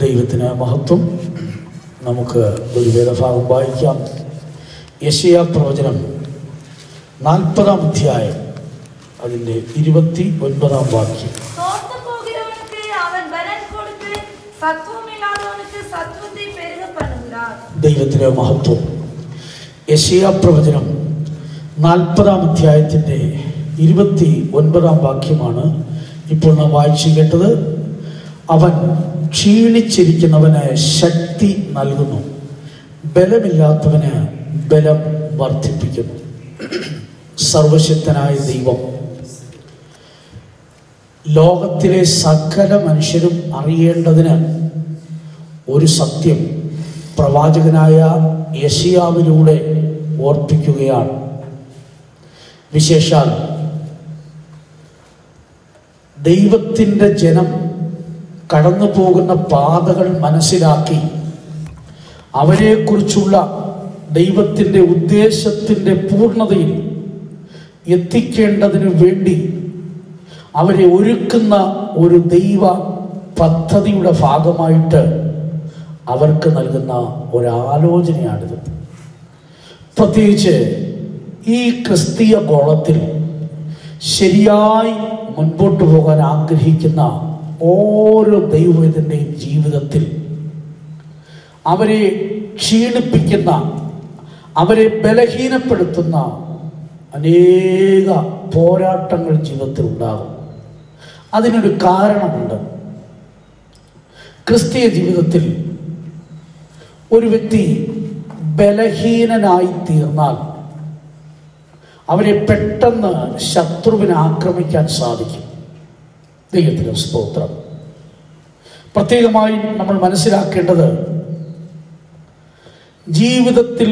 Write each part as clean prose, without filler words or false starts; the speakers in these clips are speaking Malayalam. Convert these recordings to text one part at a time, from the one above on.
ദൈവത്തിന് മഹത്വം. നമുക്ക് ഒരു വേദഭാഗം വായിക്കാം. യെശയ്യാ പ്രവചനം 40-ാം അധ്യായം അതിൻ്റെ 29-ാം വാക്യം. ദൈവത്തിന് മഹത്വം. യെശയ്യാ പ്രവചനം 40-ാം അധ്യായത്തിൻ്റെ 29-ാം വാക്യമാണ് ഇപ്പോൾ നാം വായിച്ചു കേട്ടത്. അവൻ ക്ഷീണിച്ചിരിക്കുന്നവന് ശക്തി നൽകുന്നു, ബലമില്ലാത്തവന് ബലം വർദ്ധിപ്പിക്കുന്നു. സർവശക്തനായ ദൈവം ലോകത്തിലെ സകല മനുഷ്യരും അറിയേണ്ടതിന് ഒരു സത്യം പ്രവാചകനായ യെശയ്യാവിലൂടെ ഓർപ്പിക്കുകയാണ്. വിശേഷാൽ ദൈവത്തിൻ്റെ ജനം കടന്നു പോകുന്ന പാതകൾ മനസ്സിലാക്കി അവരെക്കുറിച്ചുള്ള ദൈവത്തിൻ്റെ ഉദ്ദേശത്തിൻ്റെ പൂർണ്ണതയിൽ എത്തിക്കേണ്ടതിനു വേണ്ടി അവരെ ഒരുക്കുന്ന ഒരു ദൈവ പദ്ധതിയുടെ ഭാഗമായിട്ട് അവർക്ക് നൽകുന്ന ഒരാലോചനയാണിത്. പ്രത്യേകിച്ച് ഈ ക്രിസ്തീയ ഗോളത്തിൽ ശരിയായി മുൻപോട്ട് പോകാൻ ആഗ്രഹിക്കുന്ന ഓരോ ദൈവത്തിൻ്റെയും ജീവിതത്തിൽ അവരെ ക്ഷീണിപ്പിക്കുന്ന, അവരെ ബലഹീനപ്പെടുത്തുന്ന അനേക പോരാട്ടങ്ങൾ ജീവിതത്തിൽ ഉണ്ടാകും. അതിനൊരു കാരണമുണ്ട്. ക്രിസ്തീയ ജീവിതത്തിൽ ഒരു വ്യക്തി ബലഹീനനായി തീർന്നാൽ അവരെ പെട്ടെന്ന് ശത്രുവിനെ ആക്രമിക്കാൻ സാധിക്കും. ദൈവത്തിന് സ്തോത്രം. പ്രത്യേകമായി നമ്മൾ മനസ്സിലാക്കേണ്ടത്, ജീവിതത്തിൽ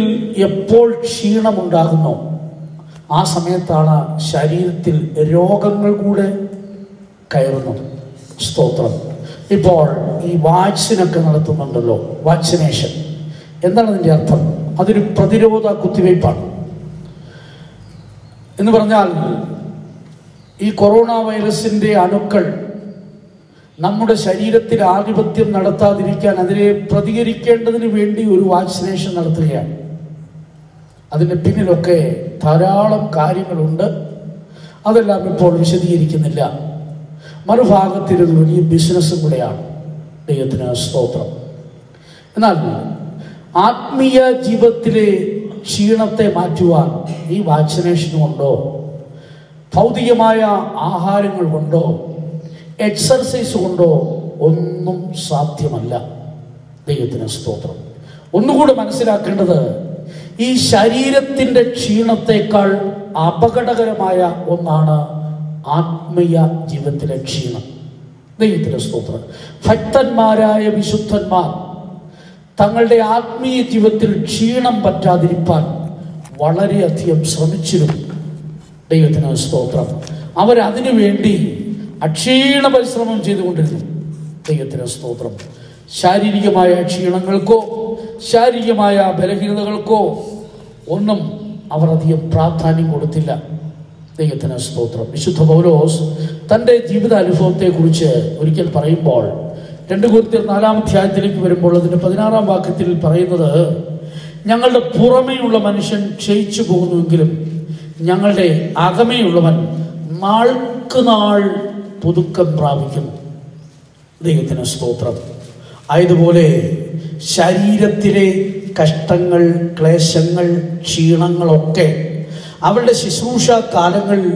എപ്പോൾ ക്ഷീണമുണ്ടാകുന്നോ ആ സമയത്താണ് ശരീരത്തിൽ രോഗങ്ങൾ കൂടെ കയറുന്നത്. സ്തോത്രം. ഇപ്പോൾ ഈ വാക്സിനൊക്കെ നടത്തുന്നുണ്ടല്ലോ, വാക്സിനേഷൻ. എന്താണ് അതിൻ്റെ അർത്ഥം? അതൊരു പ്രതിരോധ കുത്തിവയ്പ്പാണ്. എന്ന് പറഞ്ഞാൽ ഈ കൊറോണ വൈറസിൻ്റെ അണുക്കൾ നമ്മുടെ ശരീരത്തിൽ ആധിപത്യം നടത്താതിരിക്കാൻ അതിനെ പ്രതികരിക്കേണ്ടതിന് വേണ്ടി ഒരു വാക്സിനേഷൻ നടത്തുകയാണ്. അതിൻ്റെ പിന്നിലൊക്കെ ധാരാളം കാര്യങ്ങളുണ്ട്. അതെല്ലാം ഇപ്പോൾ വിശദീകരിക്കുന്നില്ല. മറുഭാഗത്തിൽ ഒരു വലിയ ബിസിനസ്സും കൂടെയാണ്. ദൈവത്തിന് സ്തോത്രം. എന്നാൽ ആത്മീയ ജീവിതത്തിലെ ക്ഷീണത്തെ മാറ്റുവാൻ ഈ വാക്സിനേഷൻ കൊണ്ടോ ഭൗതികമായ ആഹാരങ്ങൾ കൊണ്ടോ എക്സർസൈസ് കൊണ്ടോ ഒന്നും സാധ്യമല്ല. ദൈവത്തിന് സ്തോത്രം. ഒന്നുകൂടെ മനസ്സിലാക്കേണ്ടത്, ഈ ശരീരത്തിൻ്റെ ക്ഷീണത്തേക്കാൾ അപകടകരമായ ഒന്നാണ് ആത്മീയ ജീവിതത്തിലെ ക്ഷീണം. ദൈവത്തിന് സ്തോത്രം. ഭക്തന്മാരായ വിശുദ്ധന്മാർ തങ്ങളുടെ ആത്മീയ ജീവിതത്തിൽ ക്ഷീണം പറ്റാതിരിക്കാൻ വളരെയധികം ശ്രമിച്ചിരുന്നു. ദൈവത്തിന് സ്തോത്രം. അവരതിനു വേണ്ടി അക്ഷീണ പരിശ്രമം ചെയ്തുകൊണ്ടിരുന്നു. ദൈവത്തിന് സ്തോത്രം. ശാരീരികമായ ക്ഷീണങ്ങൾക്കോ ശാരീരികമായ ബലഹീനതകൾക്കോ ഒന്നും അവർ അധികം പ്രാധാന്യം കൊടുത്തില്ല. ദൈവത്തിന് സ്തോത്രം. വിശുദ്ധ പൗലോസ് തൻ്റെ ജീവിതാനുഭവത്തെക്കുറിച്ച് ഒരിക്കൽ പറയുമ്പോൾ 2 കൊരിന്ത്യർ 4-ാം അധ്യായത്തിലേക്ക് വരുമ്പോൾ അതിൻ്റെ 16-ാം വാക്യത്തിൽ പറയുന്നത്, ഞങ്ങളുടെ പുറമേയുള്ള മനുഷ്യൻ ക്ഷയിച്ചു പോകുന്നുവെങ്കിലും ഞങ്ങളുടെ അകമേയുള്ളവൻ നാൾക്ക് നാൾ പുതുക്കം പ്രാപിക്കുന്നു. ദൈവത്തിന് സ്തോത്രം. ആയതുപോലെ ശരീരത്തിലെ കഷ്ടങ്ങൾ, ക്ലേശങ്ങൾ, ക്ഷീണങ്ങളൊക്കെ അവളുടെ ശുശ്രൂഷ കാലങ്ങളിൽ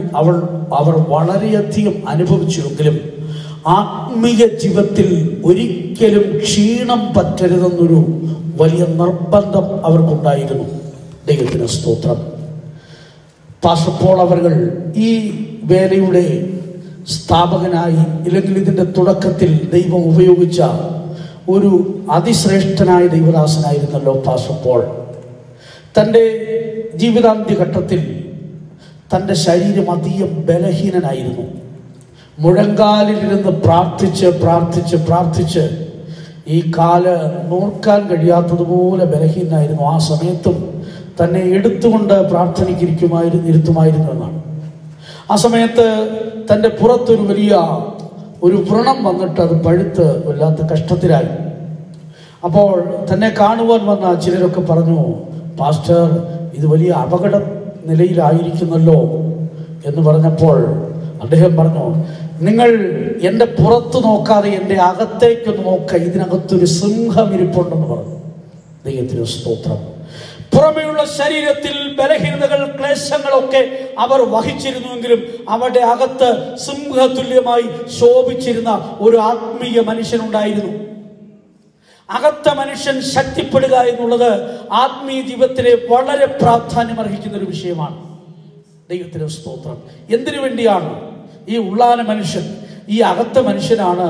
അവർ വളരെയധികം അനുഭവിച്ചുവെങ്കിലും ആത്മീയ ജീവിതത്തിൽ ഒരിക്കലും ക്ഷീണം പറ്റരുതെന്നൊരു വലിയ നിർബന്ധം അവർക്കുണ്ടായിരുന്നു. ദൈവത്തിന് സ്തോത്രം. പാസ്റ്റർ പോൾ അവർ ഈ വേലയുടെ സ്ഥാപകനായി, ഇല്ലെങ്കിൽ ഇതിൻ്റെ തുടക്കത്തിൽ ദൈവം ഉപയോഗിച്ച ഒരു അതിശ്രേഷ്ഠനായ ദൈവദാസനായിരുന്നല്ലോ പാസ്റ്റർ പോൾ. തൻ്റെ ജീവിതാന്ത്യഘട്ടത്തിൽ തൻ്റെ ശരീരം അധികം ബലഹീനനായിരുന്നു. മുഴങ്കാലിലിരുന്ന് പ്രാർത്ഥിച്ച് ഈ കാല് നോക്കാൻ കഴിയാത്തതുപോലെ ബലഹീനായിരുന്നു. ആ സമയത്തും തന്നെ എടുത്തുകൊണ്ട് പ്രാർത്ഥനയ്ക്ക് ഇരുത്തുമായിരുന്നു എന്നാണ്. ആ സമയത്ത് തൻ്റെ പുറത്തൊരു വലിയ വ്രണം വന്നിട്ട് അത് പഴുത്ത് വല്ലാത്ത കഷ്ടത്തിലായി. അപ്പോൾ തന്നെ കാണുവാൻ വന്ന ചിലരൊക്കെ പറഞ്ഞു, പാസ്റ്റർ ഇത് വലിയ അപകട നിലയിലായിരിക്കുന്നല്ലോ എന്ന് പറഞ്ഞപ്പോൾ അദ്ദേഹം പറഞ്ഞു, നിങ്ങൾ എൻ്റെ പുറത്ത് നോക്കാതെ എൻ്റെ അകത്തേക്കൊന്ന് നോക്കുക, ഇതിനകത്തൊരു സിംഹം ഇരിപ്പുണ്ടെന്ന് പറഞ്ഞു. ദൈവത്തിന് സ്തോത്രം. പുറമെയുള്ള ശരീരത്തിൽ ബലഹീനതകൾ, ക്ലേശങ്ങളൊക്കെ അവർ വഹിച്ചിരുന്നുവെങ്കിലും അവരുടെ അകത്ത് സിംഹതുല്യമായി ശോഭിച്ചിരുന്ന ഒരു ആത്മീയ മനുഷ്യനുണ്ടായിരുന്നു. അകത്ത മനുഷ്യൻ ശക്തിപ്പെടുക എന്നുള്ളത് ആത്മീയ ജീവിതത്തിലെ വളരെ പ്രാധാന്യം അർഹിക്കുന്ന ഒരു വിഷയമാണ്. ദൈവത്തിന് സ്തോത്രം. എന്തിനു വേണ്ടിയാണ്? ഈ ഉള്ളാന മനുഷ്യൻ, ഈ അകത്ത മനുഷ്യനാണ്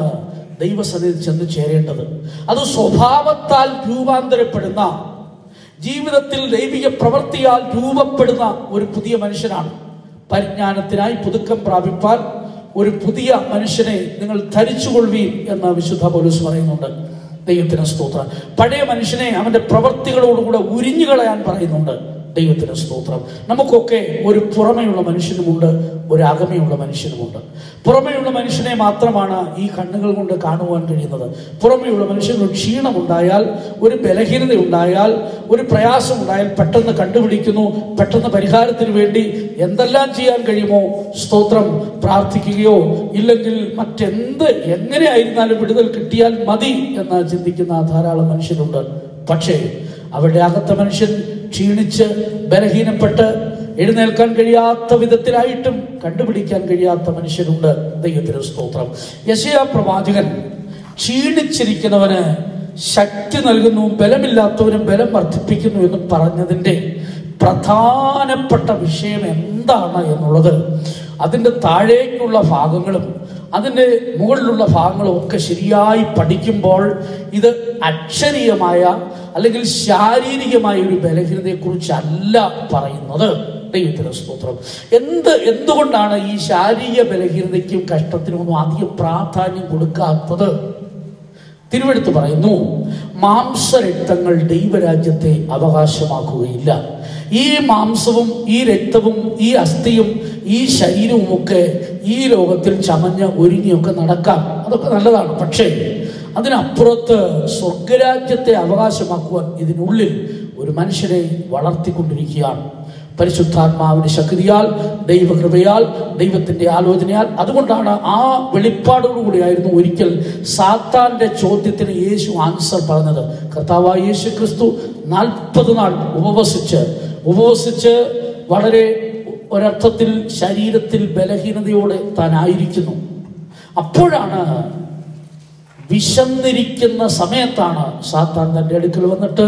ദൈവസന്നിധിയിൽ ചെന്ന് ചേരേണ്ടത്. അത് സ്വഭാവത്താൽ രൂപാന്തരപ്പെടുന്ന, ജീവിതത്തിൽ ദൈവിക പ്രവൃത്തിയാൽ രൂപപ്പെടുന്ന ഒരു പുതിയ മനുഷ്യനാണ്. പരിജ്ഞാനത്തിനായി പുതുക്കം പ്രാപിപ്പാൻ ഒരു പുതിയ മനുഷ്യനെ നിങ്ങൾ ധരിച്ചുകൊള്ളുവീൻ എന്ന് വിശുദ്ധ പൗലോസ് പറയുന്നുണ്ട്. ദൈവത്തിന് സ്തോത്രം. പഴയ മനുഷ്യനെ അവന്റെ പ്രവൃത്തികളോടുകൂടെ ഉരിഞ്ഞു കളയാൻ പറയുന്നുണ്ട്. ദൈവത്തിന് സ്തോത്രം. നമുക്കൊക്കെ ഒരു പുറമെയുള്ള മനുഷ്യനുമുണ്ട്, ഒരു അകമയുള്ള മനുഷ്യനുമുണ്ട്. പുറമെയുള്ള മനുഷ്യനെ മാത്രമാണ് ഈ കണ്ണുകൾ കൊണ്ട് കാണുവാൻ കഴിയുന്നത്. പുറമെയുള്ള മനുഷ്യന് ഒരു ക്ഷീണമുണ്ടായാൽ, ഒരു ബലഹീനത ഉണ്ടായാൽ, ഒരു പ്രയാസം ഉണ്ടായാൽ പെട്ടെന്ന് കണ്ടുപിടിക്കുന്നു. പെട്ടെന്ന് പരിഹാരത്തിന് വേണ്ടി എന്തെല്ലാം ചെയ്യാൻ കഴിയുമോ, സ്തോത്രം, പ്രാർത്ഥിക്കുകയോ ഇല്ലെങ്കിൽ മറ്റെന്ത് എങ്ങനെയായിരുന്നാലും വിടുതൽ കിട്ടിയാൽ മതി എന്ന് ചിന്തിക്കുന്ന ധാരാളം മനുഷ്യരുണ്ട്. പക്ഷേ അവരുടെ അകത്ത മനുഷ്യൻ ക്ഷീണിച്ച് ബലഹീനപ്പെട്ട് എഴുന്നേൽക്കാൻ കഴിയാത്ത വിധത്തിലായിട്ടും കണ്ടുപിടിക്കാൻ കഴിയാത്ത മനുഷ്യരുണ്ട്. ദൈവത്തിന് സ്തോത്രം. യെശയ്യാ പ്രവാചകൻ ക്ഷീണിച്ചിരിക്കുന്നവന് ശക്തി നൽകുന്നു, ബലമില്ലാത്തവന് ബലം വർദ്ധിപ്പിക്കുന്നു എന്ന് പറഞ്ഞതിൻ്റെ പ്രധാനപ്പെട്ട വിഷയം എന്താണ് എന്നുള്ളത്, അതിൻ്റെ താഴേക്കുള്ള ഭാഗങ്ങളും അതിൻ്റെ മുകളിലുള്ള ഭാഗങ്ങളും ഒക്കെ ശരിയായി പഠിക്കുമ്പോൾ ഇത് അക്ഷരീയമായ അല്ലെങ്കിൽ ശാരീരികമായ ഒരു ബലഹീനതയെക്കുറിച്ചല്ല പറയുന്നത്. ദൈവത്തിന് സ്തോത്രം. എന്തുകൊണ്ടാണ് ഈ ശാരീരിക ബലഹീനതയ്ക്കും കഷ്ടത്തിനുമൊന്നും അധികം പ്രാധാന്യം കൊടുക്കാത്തത്? തിരുവെടുത്ത് പറയുന്നു, മാംസരക്തങ്ങൾ ദൈവരാജ്യത്തെ അവകാശമാക്കുകയില്ല. ഈ മാംസവും ഈ രക്തവും ഈ അസ്ഥിയും ഈ ശരീരവും ഒക്കെ ഈ ലോകത്തിൽ ചമഞ്ഞ് ഒരുങ്ങിയൊക്കെ നടക്കാം, അതൊക്കെ നല്ലതാണ്. പക്ഷേ അതിനപ്പുറത്ത് സ്വർഗരാജ്യത്തെ അവകാശമാക്കുവാൻ ഇതിനുള്ളിൽ ഒരു മനുഷ്യനെ വളർത്തിക്കൊണ്ടിരിക്കുകയാണ്. പരിശുദ്ധാത്മാവിന്റെ ശക്തിയാൽ, ദൈവകൃപയാൽ, ദൈവത്തിന്റെ ആലോചനയാൽ. അതുകൊണ്ടാണ് ആ വെളിപ്പാടോടുകൂടിയായിരുന്നു ഒരിക്കൽ സാത്താന്റെ ചോദ്യത്തിന് യേശു ആൻസർ പറഞ്ഞത്. കർത്താവായ യേശു ക്രിസ്തു 40 നാൾ ഉപവസിച്ച് വളരെ ഒരർത്ഥത്തിൽ ശരീരത്തിൽ ബലഹീനതയോടെ താനായിരിക്കുന്നു. അപ്പോഴാണ്, വിശന്നിരിക്കുന്ന സമയത്താണ് സാത്താൻ തൻ്റെ അടുക്കൽ വന്നിട്ട്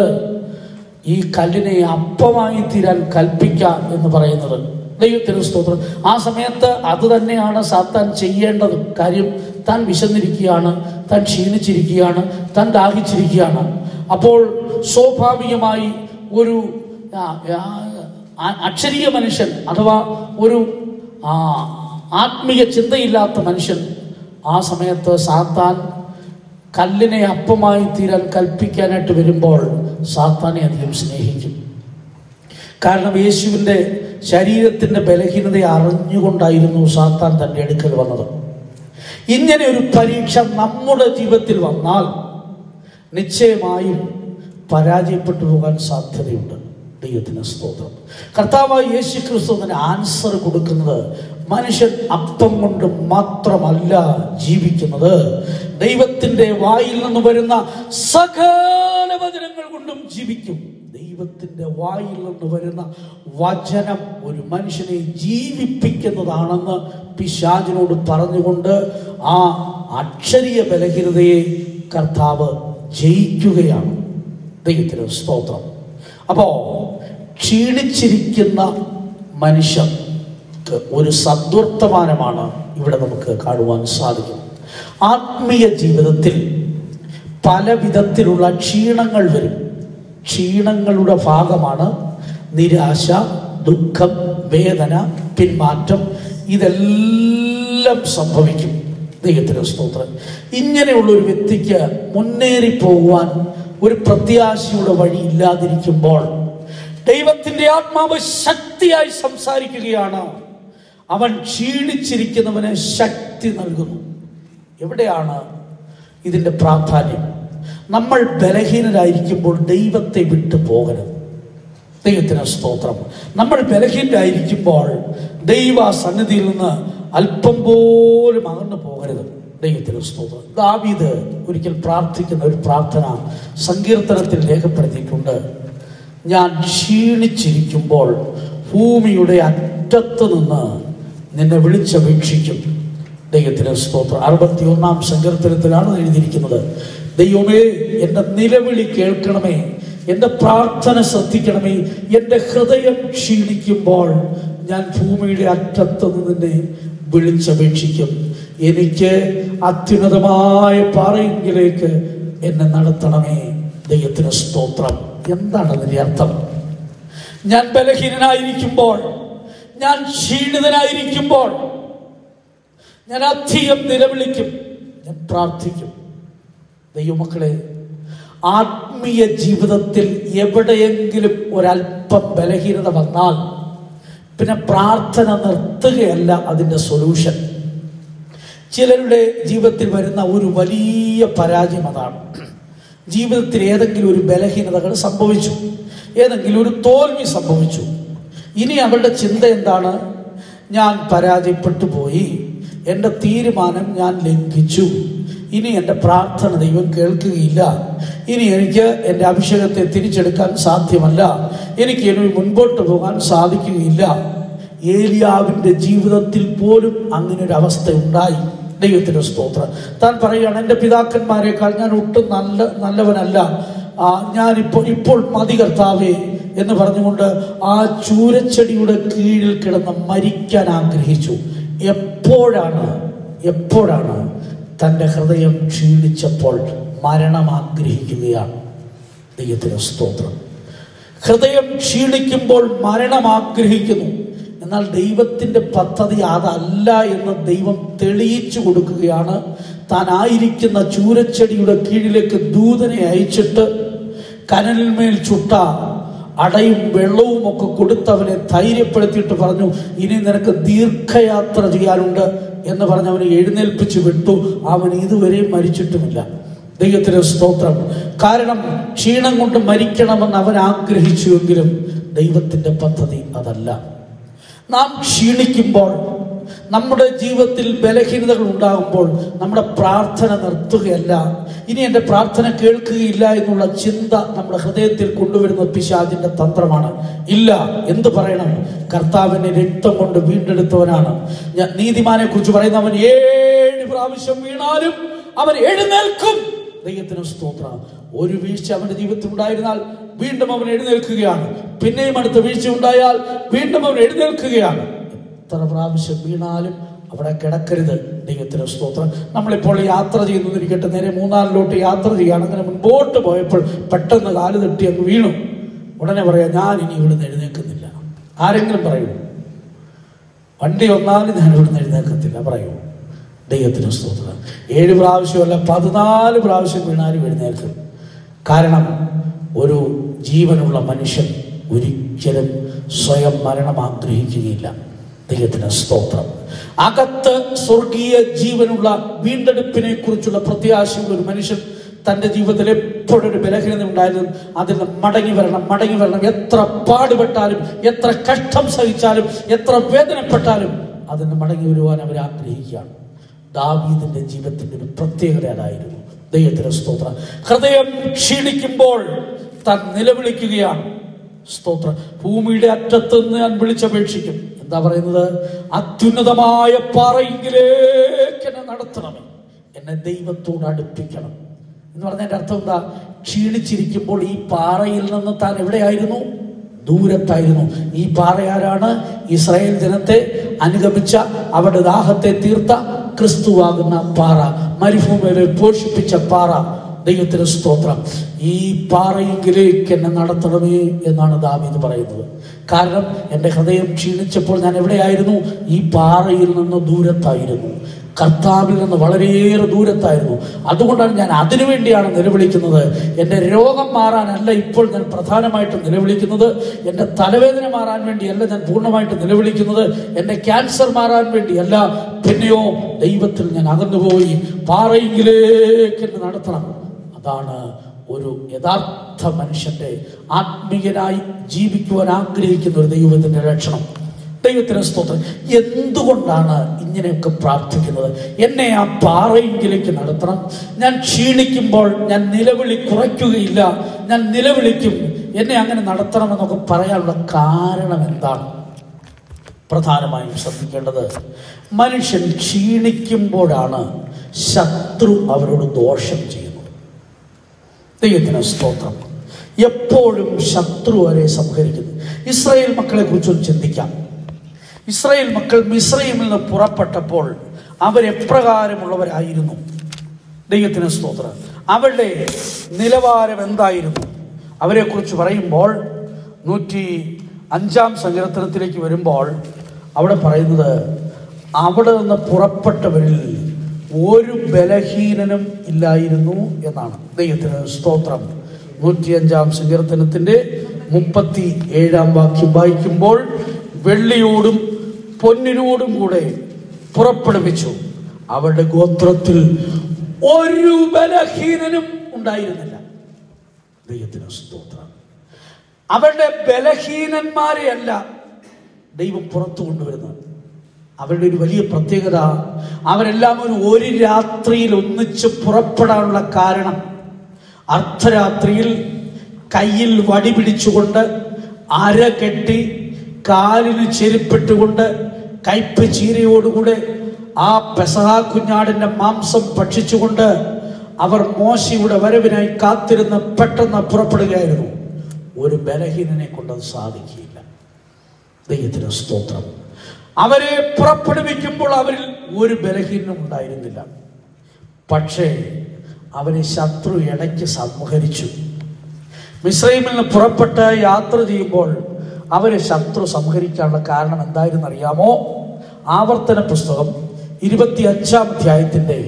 ഈ കല്ലിനെ അപ്പമായി തീരാൻ കൽപ്പിക്കാം എന്ന് പറയുന്നത്. ദൈവത്തിന് സ്തോത്രം. ആ സമയത്ത് അത് തന്നെയാണ് സാത്താൻ ചെയ്യേണ്ടത്. കാര്യം താൻ വിശന്നിരിക്കുകയാണ്, താൻ ക്ഷീണിച്ചിരിക്കുകയാണ്, താൻ ദാഹിച്ചിരിക്കുകയാണ്. അപ്പോൾ സ്വാഭാവികമായി ഒരു അക്ഷരീയ മനുഷ്യൻ അഥവാ ഒരു ആത്മീയ ചിന്തയില്ലാത്ത മനുഷ്യൻ ആ സമയത്ത് സാത്താൻ കല്ലിനെ അപ്പമായി തീരാൻ കൽപ്പിക്കാനായിട്ട് വരുമ്പോൾ സാത്താനെ അധികം സ്നേഹിക്കും. കാരണം യേശുവിൻ്റെ ശരീരത്തിൻ്റെ ബലഹീനതയെ അറിഞ്ഞുകൊണ്ടായിരുന്നു സാത്താൻ തൻ്റെ അടുക്കൽ വന്നത്. ഇങ്ങനെ ഒരു പരീക്ഷ നമ്മുടെ ജീവിതത്തിൽ വന്നാൽ നിശ്ചയമായും പരാജയപ്പെട്ടു പോകാൻ സാധ്യതയുണ്ട്. ദൈവത്തിന് സ്തോത്രം. കർത്താവായ യേശു ക്രിസ്തു അതിന് ആൻസർ കൊടുക്കുന്നത്, മനുഷ്യൻ അപ്പം കൊണ്ട് മാത്രമല്ല ജീവിക്കുന്നത്, ദൈവത്തിന്റെ വായിൽ നിന്ന് വരുന്ന സകല വചനങ്ങൾ കൊണ്ടും ജീവിക്കും. ദൈവത്തിന്റെ വായിൽ നിന്ന് വരുന്ന വചനം ഒരു മനുഷ്യനെ ജീവിപ്പിക്കുന്നതാണെന്ന് പിശാചിനോട് പറഞ്ഞുകൊണ്ട് ആ അക്ഷരീയ ബലഹീനതയെ കർത്താവ് ജയിക്കുകയാണ്. ദൈവത്തിന് സ്തോത്രം. അപ്പോൾ ക്ഷീണിച്ചിരിക്കുന്ന മനുഷ്യർക്ക് ഒരു സദ്വർത്തമാനമാണ് ഇവിടെ നമുക്ക് കാണുവാൻ സാധിക്കും. ആത്മീയ ജീവിതത്തിൽ പല വിധത്തിലുള്ള ക്ഷീണങ്ങൾ വരും. ക്ഷീണങ്ങളുടെ ഭാഗമാണ് നിരാശ, ദുഃഖം, വേദന, പിന്മാറ്റം. ഇതെല്ലാം സംഭവിക്കും. ദൈവത്തിന് സ്തോത്രം. ഇങ്ങനെയുള്ള ഒരു വ്യക്തിക്ക് മുന്നേറി പോകുവാൻ ഒരു പ്രത്യാശയുടെ വഴി ഇല്ലാതിരിക്കുമ്പോൾ ദൈവത്തിന്റെ ആത്മാവ് ശക്തിയായി സംസാരിക്കുകയാണ്. അവൻ ക്ഷീണിച്ചിരിക്കുന്നവന് ശക്തി നൽകുന്നു. എവിടെയാണ് ഇതിൻ്റെ പ്രാധാന്യം? നമ്മൾ ബലഹീനരായിരിക്കുമ്പോൾ ദൈവത്തെ വിട്ടു പോകരുത്. ദൈവത്തിന് സ്തോത്രം. നമ്മൾ ബലഹീനരായിരിക്കുമ്പോൾ ദൈവ സന്നിധിയിൽ നിന്ന് അല്പം പോലും അകന്നു പോകരുത്. ദൈവത്തിന് സ്തോത്രം. ദാവീദ് ഒരിക്കൽ പ്രാർത്ഥിക്കുന്ന ഒരു പ്രാർത്ഥന സങ്കീർത്തനത്തിൽ രേഖപ്പെടുത്തിയിട്ടുണ്ട്. ഞാൻ ക്ഷീണിച്ചിരിക്കുമ്പോൾ ഭൂമിയുടെ അറ്റത്ത് നിന്ന് നിന്നെ വിളിച്ചപേക്ഷിക്കും. ദൈവത്തിന് സ്തോത്രം. 61-ാം സങ്കീർത്തനത്തിലാണ് എഴുതിയിരിക്കുന്നത്, ദൈവമേ എൻ്റെ നിലവിളി കേൾക്കണമേ, എൻ്റെ പ്രാർത്ഥന ശ്രദ്ധിക്കണമേ. എൻ്റെ ഹൃദയം ക്ഷീണിക്കുമ്പോൾ ഞാൻ ഭൂമിയുടെ അറ്റത്ത് നിന്ന് നിന്നെ വിളിച്ചപേക്ഷിക്കും. എനിക്ക് അത്യുന്നതമായ പാറയിലേക്ക് എന്നെ നടത്തണമേ. ദൈവത്തിന് സ്തോത്രം. എന്താണ് അതിൻ്റെ അർത്ഥം? ഞാൻ ബലഹീനനായിരിക്കുമ്പോൾ, ഞാൻ ക്ഷീണിതനായിരിക്കുമ്പോൾ ഞാൻ അധികം നിലവിളിക്കും, ഞാൻ പ്രാർത്ഥിക്കും. ദൈവമക്കളെ, ആത്മീയ ജീവിതത്തിൽ എവിടെയെങ്കിലും ഒരല്പം ബലഹീനത വന്നാൽ പിന്നെ പ്രാർത്ഥന നിർത്തുകയല്ല അതിൻ്റെ സൊല്യൂഷൻ. ചിലരുടെ ജീവിതത്തിൽ വരുന്ന ഒരു വലിയ പരാജയം അതാണ്. ജീവിതത്തിൽ ഏതെങ്കിലും ഒരു ബലഹീനതകൾ സംഭവിച്ചു, ഏതെങ്കിലും ഒരു തോൽവി സംഭവിച്ചു. ഇനി അവരുടെ ചിന്ത എന്താണ്? ഞാൻ പരാജയപ്പെട്ടു പോയി, എൻ്റെ തീരുമാനം ഞാൻ ലംഘിച്ചു, ഇനി എൻ്റെ പ്രാർത്ഥന ദൈവം കേൾക്കുകയില്ല, ഇനി എനിക്ക് എൻ്റെ അഭിഷേകത്തെ തിരിച്ചെടുക്കാൻ സാധ്യമല്ല, എനിക്ക് ഇനി മുൻപോട്ട് പോകാൻ സാധിക്കുകയില്ല. ഏലിയാവിൻ്റെ ജീവിതത്തിൽ പോലും അങ്ങനെ ഒരു അവസ്ഥ ഉണ്ടായി. ദൈവത്തിൻ്റെ സ്തോത്രം. താൻ പറയുകയാണ്, എൻ്റെ പിതാക്കന്മാരെക്കാൾ ഞാൻ ഒട്ടും നല്ലവനല്ല, ഇപ്പോൾ മതി കർത്താവേ എന്ന് പറഞ്ഞുകൊണ്ട് ആ ചൂരച്ചെടിയുടെ കീഴിൽ കിടന്ന് മരിക്കാൻ ആഗ്രഹിച്ചു. എപ്പോഴാണ് തൻ്റെ ഹൃദയം ക്ഷീണിച്ചപ്പോൾ മരണം ആഗ്രഹിക്കുകയാണ്. ദൈവത്തിൻ്റെ സ്തോത്രം. ഹൃദയം ക്ഷീണിക്കുമ്പോൾ മരണം ആഗ്രഹിക്കുന്നു. എന്നാൽ ദൈവത്തിൻ്റെ പദ്ധതി അതല്ല എന്ന് ദൈവം തെളിയിച്ചു കൊടുക്കുകയാണ്. താൻ ആയിരിക്കുന്ന ചൂരച്ചെടിയുടെ കീഴിലേക്ക് ദൂതനെ അയച്ചിട്ട് കനലിന്മേൽ ചുട്ട അടയും വെള്ളവും ഒക്കെ കൊടുത്തവനെ ധൈര്യപ്പെടുത്തിയിട്ട് പറഞ്ഞു, ഇനി നിനക്ക് ദീർഘയാത്ര ചെയ്യാനുണ്ട് എന്ന് പറഞ്ഞ് അവനെ എഴുന്നേൽപ്പിച്ചു വിട്ടു. അവൻ ഇതുവരെയും മരിച്ചിട്ടുമില്ല. ദൈവത്തിന് സ്തോത്രം. കാരണം ക്ഷീണം കൊണ്ട് മരിക്കണമെന്ന് അവൻ ആഗ്രഹിച്ചുവെങ്കിലും ദൈവത്തിൻ്റെ പദ്ധതി അതല്ല. നാം ക്ഷീണിക്കുമ്പോൾ, നമ്മുടെ ജീവിതത്തിൽ ബലഹീനതകൾ ഉണ്ടാകുമ്പോൾ നമ്മുടെ പ്രാർത്ഥന നിർത്തുകയല്ല. ഇനി എൻ്റെ പ്രാർത്ഥന കേൾക്കുകയില്ല എന്നുള്ള ചിന്ത നമ്മുടെ ഹൃദയത്തിൽ കൊണ്ടുവരുന്ന പിശാചിൻ്റെ തന്ത്രമാണ്. ഇല്ല, എന്ത് പറയണം? കർത്താവിനെ രക്തം കൊണ്ട് വീണ്ടെടുത്തവനാണ്. നീതിമാനെ കുറിച്ച് പറയുന്ന, അവൻ 7 പ്രാവശ്യം വീണാലും അവൻ എഴുന്നേൽക്കും. ദൈവത്തിന് സ്തോത്രം. ഒരു വീഴ്ച അവന്റെ ജീവിതത്തിൽ ഉണ്ടായിരുന്നാൽ വീണ്ടും അവൻ എഴുന്നേൽക്കുകയാണ്. പിന്നെയും അടുത്ത വീഴ്ച ഉണ്ടായാൽ വീണ്ടും അവൻ എഴുന്നേൽക്കുകയാണ്. എത്ര പ്രാവശ്യം വീണാലും അവിടെ കിടക്കരുത്. ദൈവത്തിന് സ്തോത്രം. നമ്മളിപ്പോൾ യാത്ര ചെയ്യുന്നതിരിക്കട്ടെ, നേരെ മൂന്നാറിലോട്ട് യാത്ര ചെയ്യാണ്. അങ്ങനെ മുൻപോട്ട് പോയപ്പോൾ പെട്ടെന്ന് കാല് തട്ടി അങ്ങ് വീണു. ഉടനെ പറയാം, ഞാൻ ഇനി ഇവിടുന്ന് എഴുന്നേൽക്കുന്നില്ല. ആരെങ്കിലും പറയൂ? വണ്ടി വന്നാലും ഞാൻ ഇവിടുന്ന് എഴുന്നേൽക്കത്തില്ല പറയൂ? ദൈവത്തിന് സ്തോത്രം. 7 പ്രാവശ്യമല്ല 14 പ്രാവശ്യം വീണാലും എഴുന്നേൽക്കും. കാരണം ഒരു ജീവനുള്ള മനുഷ്യൻ ഒരിക്കലും സ്വയം മരണം ആഗ്രഹിക്കുകയില്ല. ദൈവത്തിന് സ്തോത്രം. അകത്ത് സ്വർഗീയ ജീവനുള്ള വീണ്ടെടുപ്പിനെ കുറിച്ചുള്ള പ്രത്യാശയുള്ള ഒരു മനുഷ്യൻ തൻ്റെ ജീവിതത്തിൽ എപ്പോഴൊരു ബലഹീനത ഉണ്ടായാലും അതിൽ നിന്ന് മടങ്ങി വരണം. എത്ര പാടുപെട്ടാലും, എത്ര കഷ്ടം സഹിച്ചാലും, എത്ര വേദനപ്പെട്ടാലും അതിന് മടങ്ങി വരുവാൻ അവർ ആഗ്രഹിക്കുകയാണ്. ദാവീദിന്റെ ജീവിതത്തിന്റെ ഒരു പ്രത്യേകത അതായിരുന്നു. ദൈവത്തിന്റെ സ്തോത്രം. ഹൃദയം ക്ഷീണിക്കുമ്പോൾ താൻ നിലവിളിക്കുകയാണ്. സ്തോത്രം. ഭൂമിയുടെ അറ്റത്തുനിന്ന് ഞാൻ വിളിച്ചപേക്ഷിക്കും. എന്താ പറയുന്നത്? അത്യുന്നതമായ പാറയിലേക്ക് എന്നെ നടത്തണമേ, എന്നെ ദൈവത്തോട് അടുപ്പിക്കണം എന്ന് പറഞ്ഞതിന്റെ അർത്ഥം എന്താ? ക്ഷീണിച്ചിരിക്കുമ്പോൾ ഈ പാറയിൽ നിന്ന് താൻ എവിടെയായിരുന്നു? ദൂരത്തായിരുന്നു. ഈ പാറ ആരാണ്? ഇസ്രായേൽ ജനത്തെ അനുഗമിച്ച, അവരുടെ ദാഹത്തെ തീർത്ത ക്രിസ്തുവാകുന്ന പാറ, മരുഭൂമിയെ പോഷിപ്പിച്ച പാറ. ദൈവത്തിന് സ്തോത്രം. ഈ പാറയെങ്കിലേക്ക് എന്നെ നടത്തണമേ എന്നാണ് ദാവീദ് പറയുന്നത്. കാരണം എൻ്റെ ഹൃദയം ക്ഷീണിച്ചപ്പോൾ ഞാൻ എവിടെയായിരുന്നു? ഈ പാറയിൽ നിന്ന് ദൂരത്തായിരുന്നു, കർത്താവിൽ നിന്ന് വളരെയേറെ ദൂരത്തായിരുന്നു. അതുകൊണ്ടാണ് ഞാൻ അതിനു വേണ്ടിയാണ് നിലവിളിക്കുന്നത്. എൻ്റെ രോഗം മാറാനല്ല ഇപ്പോൾ ഞാൻ പ്രധാനമായിട്ടും നിലവിളിക്കുന്നത്. എൻ്റെ തലവേദന മാറാൻ വേണ്ടിയല്ല ഞാൻ പൂർണ്ണമായിട്ട് നിലവിളിക്കുന്നത്. എൻ്റെ ക്യാൻസർ മാറാൻ വേണ്ടിയല്ല. പിന്നെയോ ദൈവത്തിൽ ഞാൻ അകന്നുപോയി പാറയെങ്കിലേക്ക് എന്നെ നടത്തണം. അതാണ് ഒരു യഥാർത്ഥ മനുഷ്യൻ്റെ ആത്മീയനായി ജീവിക്കുവാൻ ആഗ്രഹിക്കുന്ന ഒരു ദൈവത്തിൻ്റെ ലക്ഷണം. ദൈവത്തിന് സ്തോത്രം. എന്തുകൊണ്ടാണ് ഇങ്ങനെയൊക്കെ പ്രാർത്ഥിക്കുന്നത്? എന്നെ ആ പാറയെങ്കിലേക്ക് നടത്തണം. ഞാൻ ക്ഷീണിക്കുമ്പോൾ ഞാൻ നിലവിളി കുറയ്ക്കുകയില്ല, ഞാൻ നിലവിളിക്കും, എന്നെ അങ്ങനെ നടത്തണമെന്നൊക്കെ പറയാനുള്ള കാരണം എന്താണ്? പ്രധാനമായും ശ്രദ്ധിക്കേണ്ടത്, മനുഷ്യൻ ക്ഷീണിക്കുമ്പോഴാണ് ശത്രു അവരോട് ദോഷം ചെയ്യുന്നത്. ദൈവത്തിന് സ്തോത്രം. എപ്പോഴും ശത്രു അവരെ സംഹരിക്കുന്നു. ഇസ്രായേൽ മക്കളെ കുറിച്ചൊന്ന് ചിന്തിക്കാം. ഇസ്രായേൽ മക്കൾ മിസ്രയീമിൽ നിന്ന് പുറപ്പെട്ടപ്പോൾ അവരെപ്രകാരമുള്ളവരായിരുന്നു? ദൈവത്തിന് സ്തോത്രം. അവരുടെ നിലവാരം എന്തായിരുന്നു? അവരെക്കുറിച്ച് പറയുമ്പോൾ 105 സങ്കീർത്തനത്തിലേക്ക് വരുമ്പോൾ അവിടെ പറയുന്നത്, അവിടെ നിന്ന് പുറപ്പെട്ടവരിൽ ഒരു ബലഹീനനും ഇല്ലായിരുന്നു എന്നാണ്. ദൈവത്തിന് സ്തോത്രം. 105 സങ്കീർത്തനത്തിൻ്റെ 37 വാക്യം വായിക്കുമ്പോൾ, വെള്ളിയോടും പൊന്നിനോടും കൂടെ പുറപ്പെടുവിച്ചു, അവരുടെ ഗോത്രത്തിൽ ഒരു ബലഹീനനും ഉണ്ടായിരുന്നില്ല. ദൈവത്തിന് സ്തോത്രം. അവരുടെ ബലഹീനന്മാരെയല്ല ദൈവം പുറത്തു കൊണ്ടുവരുന്നത്. അവരുടെ ഒരു വലിയ പ്രത്യേകത, അവരെല്ലാം ഒരു രാത്രിയിൽ ഒന്നിച്ച് പുറപ്പെടാനുള്ള കാരണം, അർദ്ധരാത്രിയിൽ കയ്യിൽ വടി പിടിച്ചുകൊണ്ട്, അര കെട്ടി, കാലിന് ചെരുപ്പിട്ടുകൊണ്ട്, കയ്പ് ചീരയോടുകൂടെ ആ പെസഹ കുഞ്ഞാടിന്റെ മാംസം ഭക്ഷിച്ചുകൊണ്ട് അവർ മോശയുടെ വരവിനായി കാത്തിരുന്ന് പെട്ടെന്ന് പുറപ്പെടുകയായിരുന്നു. ഒരു ബലഹീനനെ കൊണ്ടത് സാധിക്കില്ല. ദൈവത്തിന് സ്തോത്രം. അവരെ പുറപ്പെടുവിക്കുമ്പോൾ അവരിൽ ഒരു ബലഹീനം ഉണ്ടായിരുന്നില്ല. പക്ഷേ അവരെ ശത്രു ഇടയ്ക്ക് സംഹരിച്ചു. മിസ്രയീമിൽ നിന്ന് പുറപ്പെട്ട് യാത്ര ചെയ്യുമ്പോൾ അവരെ ശത്രു സംഹരിക്കാനുള്ള കാരണം എന്തായിരുന്നു അറിയാമോ? ആവർത്തന പുസ്തകം 25 അധ്യായത്തിൻ്റെ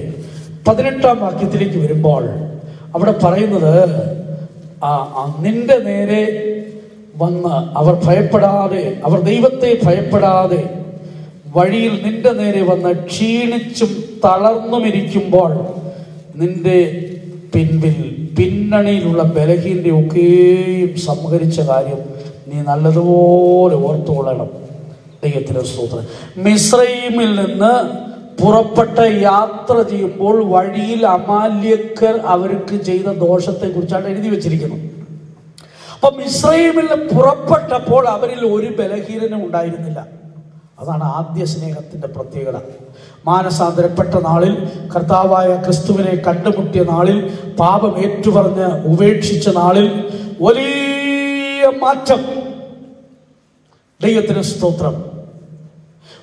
18 വാക്യത്തിലേക്ക് വരുമ്പോൾ അവിടെ പറയുന്നത്, നിന്റെ നേരെ വന്ന് അവർ ഭയപ്പെടാതെ, അവർ ദൈവത്തെ ഭയപ്പെടാതെ വഴിയിൽ നിന്റെ നേരെ വന്ന് ക്ഷീണിച്ചും തളർന്നുമിരിക്കുമ്പോൾ നിന്റെ പിന്നണിയിലുള്ള ബലഹീനരെ ഒക്കെയും സംഹരിച്ച കാര്യം നീ നല്ലതുപോലെ ഓർത്തുകൊള്ളണം. ദൈവത്തിന് സ്തോത്രം. മിസ്രയീമിൽ നിന്ന് പുറപ്പെട്ട യാത്ര ചെയ്യുമ്പോൾ വഴിയിൽ അമാല്യക്കർ അവർക്ക് ചെയ്ത ദോഷത്തെ കുറിച്ചാണ് എഴുതി വെച്ചിരിക്കുന്നത്. അപ്പൊ മിസ്രയീമിൽ നിന്ന് പുറപ്പെട്ടപ്പോൾ അവരിൽ ഒരു ബലഹീനനും ഉണ്ടായിരുന്നില്ല. അതാണ് ആദ്യ സ്നേഹത്തിന്റെ പ്രത്യേകത. മാനസാന്തരപ്പെട്ട നാളിൽ, കർത്താവായ ക്രിസ്തുവിനെ കണ്ടുമുട്ടിയ നാളിൽ, പാപം ഏറ്റുപറഞ്ഞ് ഉപേക്ഷിച്ച നാളിൽ വലിയ മാറ്റം. ദൈവത്തിന് സ്തോത്രം.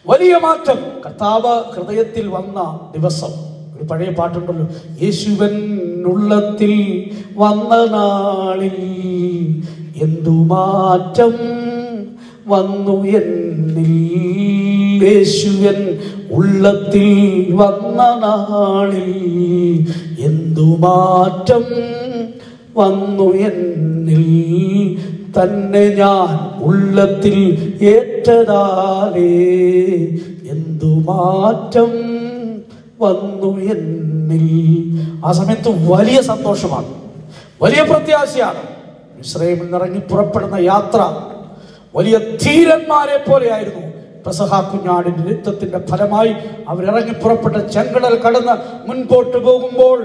വലിയ മാറ്റം കർത്താവ് ഹൃദയത്തിൽ വന്ന ദിവസം. ഒരു പഴയ പാട്ടുണ്ടല്ലോ, യേശുവൻ ഉള്ളത്തിൽ വന്ന നാളിൽ എന്തു മാറ്റം വന്നു എന്നിൽ. യേശുവൻ ഉള്ളത്തിൽ വന്ന നാളിൽ എന്തു മാറ്റം വന്നു എന്നിൽ. തന്നെ ഞാൻ ഉള്ളത്തിൽ ഏറ്റതാലേ എന്തു മാറ്റം വന്നു എന്നിൽ. ആ സമയത്ത് വലിയ സന്തോഷമാണ്, വലിയ പ്രത്യാശയാണ്. മിസ്രയീമിൽ നിന്നിറങ്ങി പുറപ്പെടുന്ന യാത്ര വലിയ ധീരന്മാരെ പോലെയായിരുന്നു. പെസഹ കുഞ്ഞാടിന്റെ രക്തത്തിന്റെ ഫലമായി അവരിറങ്ങി പുറപ്പെട്ട ചെങ്കടൽ കടന്ന് മുൻപോട്ട് പോകുമ്പോൾ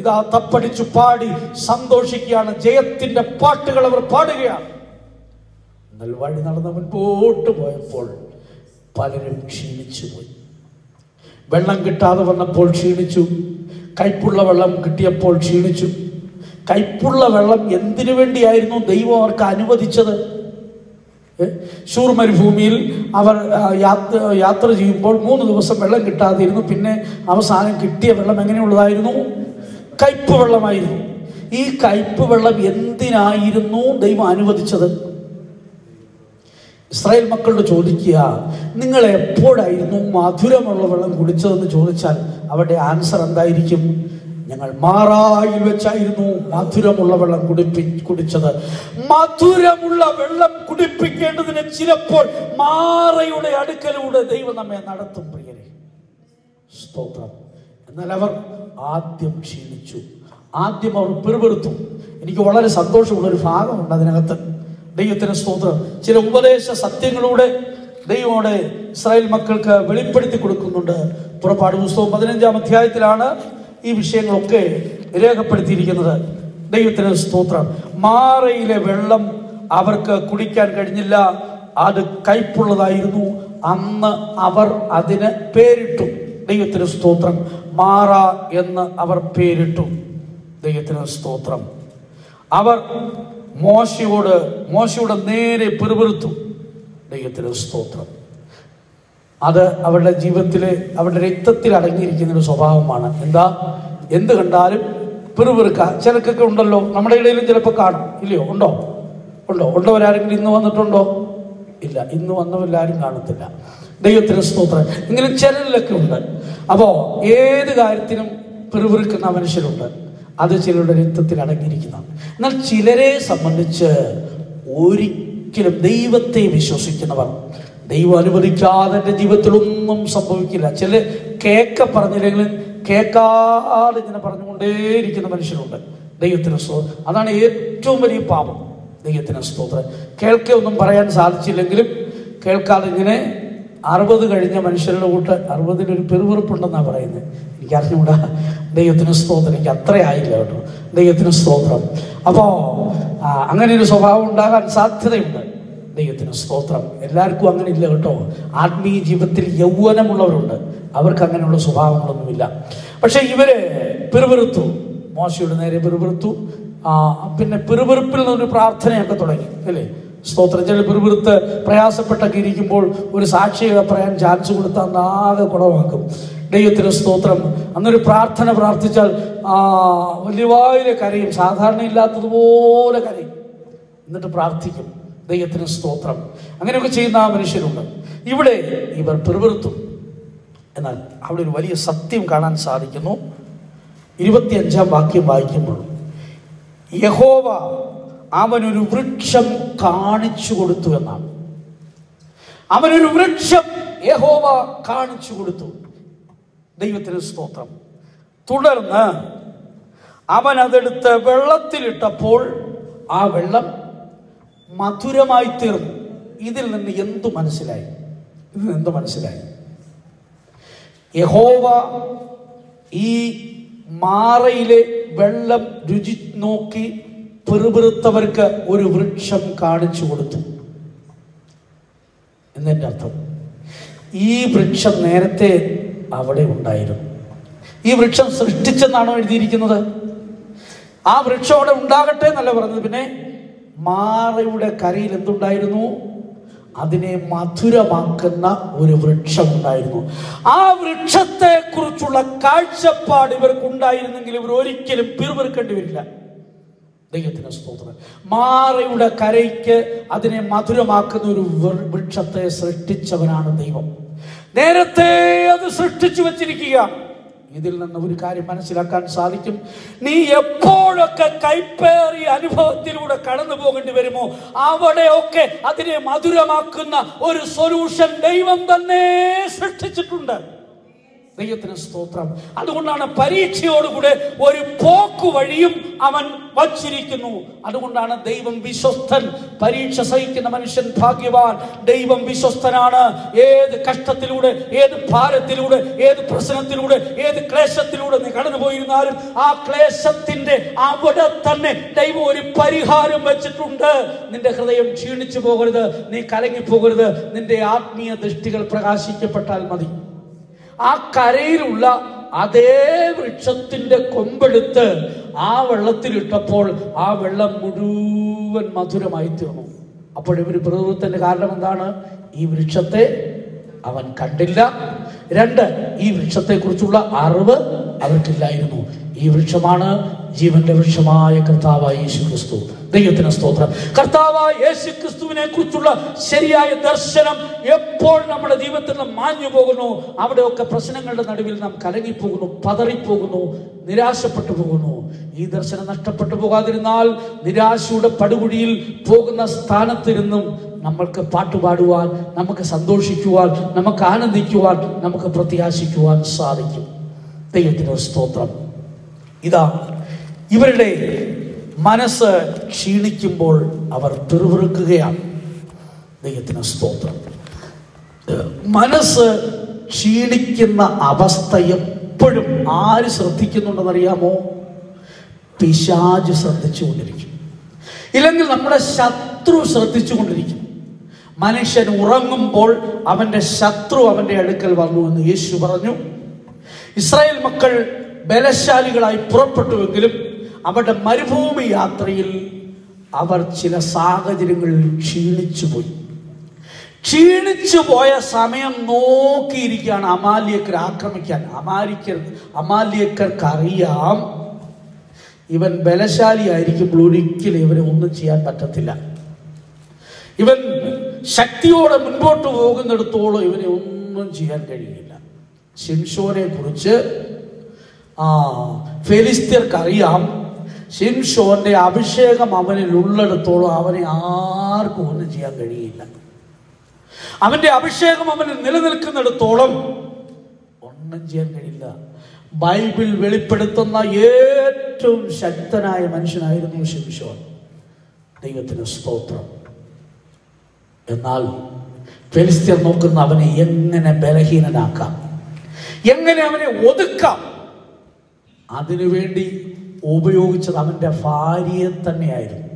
ഇതാ തപ്പടിച്ചു പാടി സന്തോഷിക്കുകയാണ്. ജയത്തിന്റെ പാട്ടുകൾ അവർ പാടുകയാണ്. എന്നാൽ വഴി നടന്ന് മുൻപോട്ട് പോയപ്പോൾ പലരും ക്ഷീണിച്ചു പോയി. വെള്ളം കിട്ടാതെ വന്നപ്പോൾ ക്ഷീണിച്ചു. കയ്പുള്ള വെള്ളം കിട്ടിയപ്പോൾ ക്ഷീണിച്ചു. കയ്പുള്ള വെള്ളം എന്തിനു വേണ്ടിയായിരുന്നു ദൈവം അവർക്ക് അനുവദിച്ചത്? ശൂർ മരുഭൂമിയിൽ അവർ യാത്ര ചെയ്യുമ്പോൾ 3 ദിവസം വെള്ളം കിട്ടാതിരുന്നു. പിന്നെ അവസാനം കിട്ടിയ വെള്ളം എങ്ങനെയുള്ളതായിരുന്നു? കയ്പ് വെള്ളമായിരുന്നു. ഈ കയ്പ് വെള്ളം എന്തിനായിരുന്നു ദൈവം അനുവദിച്ചത്? ഇസ്രായേൽ മക്കളോട് ചോദിക്കുക, നിങ്ങൾ എപ്പോഴായിരുന്നു മധുരമുള്ള വെള്ളം കുടിച്ചതെന്ന് ചോദിച്ചാൽ അവരുടെ ആൻസർ എന്തായിരിക്കും? ഞങ്ങൾ മാറായിൽ വെച്ചായിരുന്നു മധുരമുള്ള വെള്ളം കുടിച്ചത്. മധുരമുള്ള വെള്ളം കുടിപ്പിക്കേണ്ടതിന് ചിലപ്പോൾ മാറയുടെ അടുക്കലൂടെ ദൈവം നമ്മെ നടത്തും പ്രിയരെ. സ്തോത്രം. എന്നാൽ അവർ ആദ്യം ക്ഷീണിച്ചു. ആദ്യം അവർ പിറുപിറുത്തു. എനിക്ക് വളരെ സന്തോഷമുള്ളൊരു ഭാഗമുണ്ട് അതിനകത്ത്. ദൈവത്തിന് സ്തോത്രം. ചില ഉപദേശ സത്യങ്ങളൂടെ ദൈവമോടെ ഇസ്രായേൽ മക്കൾക്ക് വെളിപ്പെടുത്തി കൊടുക്കുന്നുണ്ട്. പുറപ്പാട് പുസ്തകം 15-ാം അധ്യായത്തിലാണ് ഈ വിഷയങ്ങളൊക്കെ രേഖപ്പെടുത്തിയിരിക്കുന്നത്. ദൈവത്തിന് സ്തോത്രം. മാറയിലെ വെള്ളം അവർക്ക് കുടിക്കാൻ കഴിഞ്ഞില്ല. അത് കയ്പുള്ളതായിരുന്നു. അന്ന് അവർ അതിന് പേരിട്ടു. ദൈവത്തിന് സ്തോത്രം. മാറ എന്ന് അവർ പേരിട്ടു. ദൈവത്തിന് സ്തോത്രം. അവർ മോശയോട് നേരെ പിറുപിറുത്തു. ദൈവത്തിന് സ്തോത്രം. അത് അവരുടെ ജീവിതത്തിലെ അവരുടെ രക്തത്തിൽ അടങ്ങിയിരിക്കുന്നൊരു സ്വഭാവമാണ്. എന്താ? എന്ത് കണ്ടാലും പിറുപിറുക്ക. ചിലക്കൊക്കെ ഉണ്ടല്ലോ, നമ്മുടെ ഇടയിലും ചിലപ്പോൾ കാണും, ഇല്ലയോ? ഉണ്ടവരാരെങ്കിലും ഇന്ന് വന്നിട്ടുണ്ടോ? ഇല്ല, ഇന്ന് വന്നവരെല്ലാവരും കാണത്തില്ല. ദൈവത്തിന് സ്തോത്രം. എങ്കിലും ചിലരിലൊക്കെ ഉണ്ട്. അപ്പോൾ ഏത് കാര്യത്തിനും പിറുപിറുക്കുന്ന മനുഷ്യരുണ്ട്. അത് ചിലരുടെ രക്തത്തിൽ അടങ്ങിയിരിക്കുന്നതാണ്. എന്നാൽ ചിലരെ സംബന്ധിച്ച് ഒരിക്കലും ദൈവത്തെ വിശ്വസിക്കുന്നവർ, ദൈവം അനുവദിക്കാതെ എൻ്റെ ജീവിതത്തിലൊന്നും സംഭവിക്കില്ല. ചില പറഞ്ഞില്ലെങ്കിലും കേൾക്കാതെ ഇങ്ങനെ പറഞ്ഞുകൊണ്ടേയിരിക്കുന്ന മനുഷ്യരുണ്ട്. ദൈവത്തിന് സ്തോത്രം. അതാണ് ഏറ്റവും വലിയ പാപം. ദൈവത്തിന് സ്തോത്രം. ഒന്നും പറയാൻ സാധിച്ചില്ലെങ്കിലും കേൾക്കാതെ ഇങ്ങനെ 60 കഴിഞ്ഞ മനുഷ്യരുടെ കൂട്ട് 60-ലൊരു പെറുപെറുപ്പുണ്ടെന്നാണ് പറയുന്നത്. എനിക്കറിഞ്ഞൂടാ. ദൈവത്തിന് സ്തോത്രം. എനിക്ക് അത്ര ആയില്ല കേട്ടോ. ദൈവത്തിന് സ്തോത്രം. അപ്പോൾ അങ്ങനെ ഒരു സ്വഭാവം ഉണ്ടാകാൻ സാധ്യതയുണ്ട്. ദൈവത്തിന് സ്തോത്രം. എല്ലാവർക്കും അങ്ങനെ ഇല്ല കേട്ടോ. ആത്മീയ ജീവിതത്തിൽ യൗവനമുള്ളവരുണ്ട്, അവർക്ക് അങ്ങനെയുള്ള സ്വഭാവങ്ങളൊന്നുമില്ല. പക്ഷെ ഇവര് പിറുപിറുത്തു. മോശയുടെ നേരെ പിറുപിറുത്തു. പിന്നെ പിറുപിറുപ്പിൽ നിന്നൊരു പ്രാർത്ഥനയൊക്കെ തുടങ്ങി, അല്ലേ? സ്തോത്രം. ചില പിറുപിറുത്ത് പ്രയാസപ്പെട്ടൊക്കെ ഇരിക്കുമ്പോൾ ഒരു സാക്ഷിയൊക്കെ പറയാൻ ചാൻസ് കൊടുത്താൽ നാകെ കുളമാക്കും. ദൈവത്തിന് സ്തോത്രം. അന്നൊരു പ്രാർത്ഥന പ്രാർത്ഥിച്ചാൽ വലിയവായിലെ കരയും, സാധാരണ ഇല്ലാത്തതുപോലെ കരയും, എന്നിട്ട് പ്രാർത്ഥിക്കും. ദൈവത്തിന് സ്തോത്രം. അങ്ങനെയൊക്കെ ചെയ്യുന്ന മനുഷ്യരുണ്ട്. ഇവിടെ ഇവർ പിറുപിറുത്തു. എന്നാൽ അവിടെ ഒരു വലിയ സത്യം കാണാൻ സാധിക്കുന്നു. 25-ാം വാക്യം വായിക്കുമ്പോൾ, യഹോവ അവനൊരു വൃക്ഷം കാണിച്ചു കൊടുത്തു എന്നാണ്. അവനൊരു വൃക്ഷം യഹോവ കാണിച്ചു കൊടുത്തു. ദൈവത്തിന് സ്തോത്രം. തുടർന്ന് അവൻ അതെടുത്ത് വെള്ളത്തിലിട്ടപ്പോൾ ആ വെള്ളം മധുരമായി തീർന്നു. ഇതിൽ നിന്ന് എന്തു മനസ്സിലായി? യഹോവ ഈ മാറയിലെ വെള്ളം രുചി നോക്കി പിറുപിറുത്തവർക്ക് ഒരു വൃക്ഷം കാണിച്ചു കൊടുത്തു എന്നെൻ്റെ അർത്ഥം. ഈ വൃക്ഷം നേരത്തെ അവിടെ ഉണ്ടായിരുന്നു. ഈ വൃക്ഷം സൃഷ്ടിച്ചെന്നാണോ എഴുതിയിരിക്കുന്നത്? ആ വൃക്ഷം അവിടെ ഉണ്ടാകട്ടെ എന്നല്ല പറഞ്ഞത്. പിന്നെ മാറയുടെ കരയിൽ എന്തുണ്ടായിരുന്നു? അതിനെ മധുരമാക്കുന്ന ഒരു വൃക്ഷം ഉണ്ടായിരുന്നു. ആ വൃക്ഷത്തെ കുറിച്ചുള്ള കാഴ്ചപ്പാട് ഇവർക്കുണ്ടായിരുന്നെങ്കിൽ ഇവർ ഒരിക്കലും പിറുപിറുക്കേണ്ടി വരില്ല. ദൈവത്തിന് സ്തോത്രം. മാറയുടെ കരയ്ക്ക് അതിനെ മധുരമാക്കുന്ന ഒരു വൃക്ഷത്തെ സൃഷ്ടിച്ചവനാണ് ദൈവം. നേരത്തെ അത് സൃഷ്ടിച്ചു വച്ചിരിക്കുക. ഇതിൽ നിന്ന് ഒരു കാര്യം മനസ്സിലാക്കാൻ സാധിക്കും. നീ എപ്പോഴൊക്കെ കൈപ്പേറിയ അനുഭവത്തിലൂടെ കടന്നു പോകേണ്ടി വരുമോ അവിടെയൊക്കെ അതിനെ മധുരമാക്കുന്ന ഒരു സൊല്യൂഷൻ ദൈവം തന്നെ സൃഷ്ടിച്ചിട്ടുണ്ട്. ദൈവത്തിന് സ്തോത്രം. അതുകൊണ്ടാണ് പരീക്ഷയോടുകൂടെ ഒരു പോക്കു വഴിയും അവൻ വച്ചിരിക്കുന്നു. അതുകൊണ്ടാണ് ദൈവം വിശ്വസ്തൻ. പരീക്ഷ സഹിക്കുന്ന മനുഷ്യൻ ഭാഗ്യവാൻ. ദൈവം വിശ്വസ്തനാണ്. ഏത് കഷ്ടത്തിലൂടെ, ഏത് ഭാരത്തിലൂടെ, ഏത് പ്രശ്നത്തിലൂടെ, ഏത് ക്ലേശത്തിലൂടെ നീ കടന്നു പോയിരുന്നാലും ആ ക്ലേശത്തിന്റെ അവിടെ തന്നെ ദൈവം ഒരു പരിഹാരം വെച്ചിട്ടുണ്ട്. നിന്റെ ഹൃദയം ക്ഷീണിച്ചു പോകരുത്, നീ കലങ്ങിപ്പോകരുത്. നിന്റെ ആത്മീയ ദൃഷ്ടികൾ പ്രകാശിക്കപ്പെട്ടാൽ മതി. ആ കരയിലുള്ള അതേ വൃക്ഷത്തിന്റെ കൊമ്പെടുത്ത് ആ വെള്ളത്തിലിട്ടപ്പോൾ ആ വെള്ളം മുഴുവൻ മധുരമായി തീർന്നു. അപ്പോൾ ഇവർ പിറുപിറുത്തതിന്റെ കാരണം എന്താണ്? ഈ വൃക്ഷത്തെ അവൻ കണ്ടില്ല. 2, ഈ വൃക്ഷത്തെ കുറിച്ചുള്ള അറിവ് അവർക്കില്ലായിരുന്നു. ഈ വൃക്ഷമാണ് ജീവന്റെ വൃക്ഷമായ കർത്താവായ യേശു ക്രിസ്തു. ദൈവത്തിന് സ്തോത്രം. കർത്താവായ യേശു ക്രിസ്തുവിനെ കുറിച്ചുള്ള ശരിയായ ദർശനം എപ്പോൾ നമ്മുടെ ജീവിതത്തിൽ നിന്ന് മാഞ്ഞു പോകുന്നു അവിടെയൊക്കെ പ്രശ്നങ്ങളുടെ നടുവിൽ നാം കലങ്ങിപ്പോകുന്നു, പതറിപ്പോകുന്നു, നിരാശപ്പെട്ടു പോകുന്നു. ഈ ദർശനം നഷ്ടപ്പെട്ടു പോകാതിരുന്നാൽ നിരാശയുടെ പടുകുഴിയിൽ പോകുന്ന സ്ഥാനത്തിരുന്നും നമ്മൾക്ക് പാട്ടുപാടുവാൻ, നമുക്ക് സന്തോഷിക്കുവാൻ, നമുക്ക് ആനന്ദിക്കുവാൻ, നമുക്ക് പ്രത്യാശിക്കുവാൻ സാധിക്കും. ദൈവത്തിന് സ്തോത്രം. ഇതാ ഇവരുടെ മനസ്സ് ക്ഷീണിക്കുമ്പോൾ അവർ പിറുപിറുക്കുകയാണ്. ദൈവത്തിന് സ്തോത്രം. മനസ്സ് ക്ഷീണിക്കുന്ന അവസ്ഥ എപ്പോഴും ആര് ശ്രദ്ധിക്കുന്നുണ്ടെന്നറിയാമോ? പിശാച് ശ്രദ്ധിച്ചുകൊണ്ടിരിക്കും, ഇല്ലെങ്കിൽ നമ്മുടെ ശത്രു ശ്രദ്ധിച്ചുകൊണ്ടിരിക്കും. മനുഷ്യൻ ഉറങ്ങുമ്പോൾ അവൻ്റെ ശത്രു അവൻ്റെ അടുക്കൽ വന്നു എന്ന് യേശു പറഞ്ഞു. ഇസ്രായേൽ മക്കൾ ബലശാലികളായി പുറപ്പെട്ടുവെങ്കിലും അവരുടെ മരുഭൂമി യാത്രയിൽ അവർ ചില സാഹചര്യങ്ങളിൽ ക്ഷീണിച്ചുപോയി. ക്ഷീണിച്ചു പോയ സമയം നോക്കിയിരിക്കുകയാണ് അമാലിയക്കർ ആക്രമിക്കാൻ. അമാലിയക്കർക്കറിയാം ഇവൻ ബലശാലിയായിരിക്കുമ്പോൾ ഒരിക്കലും ഇവനെ ഒന്നും ചെയ്യാൻ പറ്റത്തില്ല. ഇവൻ ശക്തിയോടെ മുൻപോട്ട് പോകുന്നിടത്തോളം ഇവനെ ഒന്നും ചെയ്യാൻ കഴിയില്ല. ശിംശോനെ കുറിച്ച് ഫെലിസ്ത്യർക്കറിയാം, ശിംശോന്റെ അഭിഷേകം അവനിൽ ഉള്ളിടത്തോളം അവനെ ആർക്കും ഒന്നും ചെയ്യാൻ കഴിയില്ല. അവന്റെ അഭിഷേകം അവനിൽ നിലനിൽക്കുന്നിടത്തോളം ഒന്നും ചെയ്യാൻ കഴിയില്ല. ബൈബിൾ വെളിപ്പെടുത്തുന്ന ഏറ്റവും ശക്തനായ മനുഷ്യനായിരുന്നു ശിംശോൻ. ദൈവത്തിന് സ്തോത്രം. എന്നാൽ ഫെലിസ്ത്യർ നോക്കുന്ന അവനെ എങ്ങനെ ബലഹീനനാക്കാം, എങ്ങനെ അവനെ ഒതുക്കാം. അതിനുവേണ്ടി ഉപയോഗിച്ചത് അവൻ്റെ ഭാര്യയെ തന്നെയായിരുന്നു.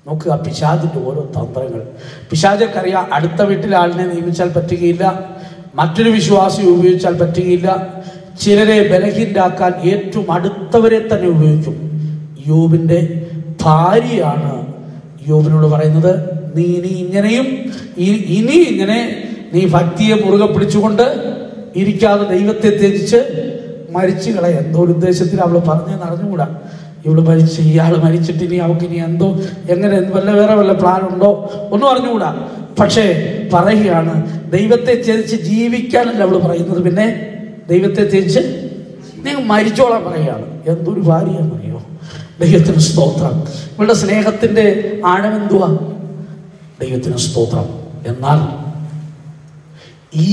നോക്കുക പിശാചിൻ്റെ ഓരോ തന്ത്രങ്ങൾ. പിശാചക്കറിയാം അടുത്ത വീട്ടിലെ ആളിനെ നിയമിച്ചാൽ പറ്റുകയില്ല, മറ്റൊരു വിശ്വാസി ഉപയോഗിച്ചാൽ പറ്റുകയില്ല. ചിലരെ ബലഹീനരാക്കാൻ ഏറ്റവും അടുത്തവരെ തന്നെ ഉപയോഗിക്കും. യോബിൻ്റെ ഭാര്യയാണ് യോബിനോട് പറയുന്നത്, നീ ഇങ്ങനെ നീ ഭക്തിയെ മുറുകെ പിടിച്ചുകൊണ്ട് ഇരിക്കാതെ ദൈവത്തെ ത്യജിച്ച് മരിച്ചു കളയ. എന്തോ ഒരു ഉദ്ദേശത്തിൽ അവൾ പറഞ്ഞെന്ന് അറിഞ്ഞുകൂടാ. ഇയാൾ മരിച്ചിട്ട് ഇനി അവൾക്ക് ഇനി എന്തോ എങ്ങനെ വേറെ വല്ല പ്ലാനുണ്ടോ ഒന്നും അറിഞ്ഞുകൂടാ. പക്ഷേ പറയുകയാണ്, ദൈവത്തെ ത്യജിച്ച് ജീവിക്കാനല്ല അവൾ പറയുന്നത്, പിന്നെ ദൈവത്തെ ത്യജിച്ച് നിങ്ങൾ മരിച്ചോളാൻ പറയുകയാണ്. എന്തൊരു ഭാര്യയാണെന്നറിയോ? ദൈവത്തിന് സ്തോത്രം. ഇവളുടെ സ്നേഹത്തിൻ്റെ ആഴമെന്തുവാ? ദൈവത്തിന് സ്തോത്രം. എന്നാൽ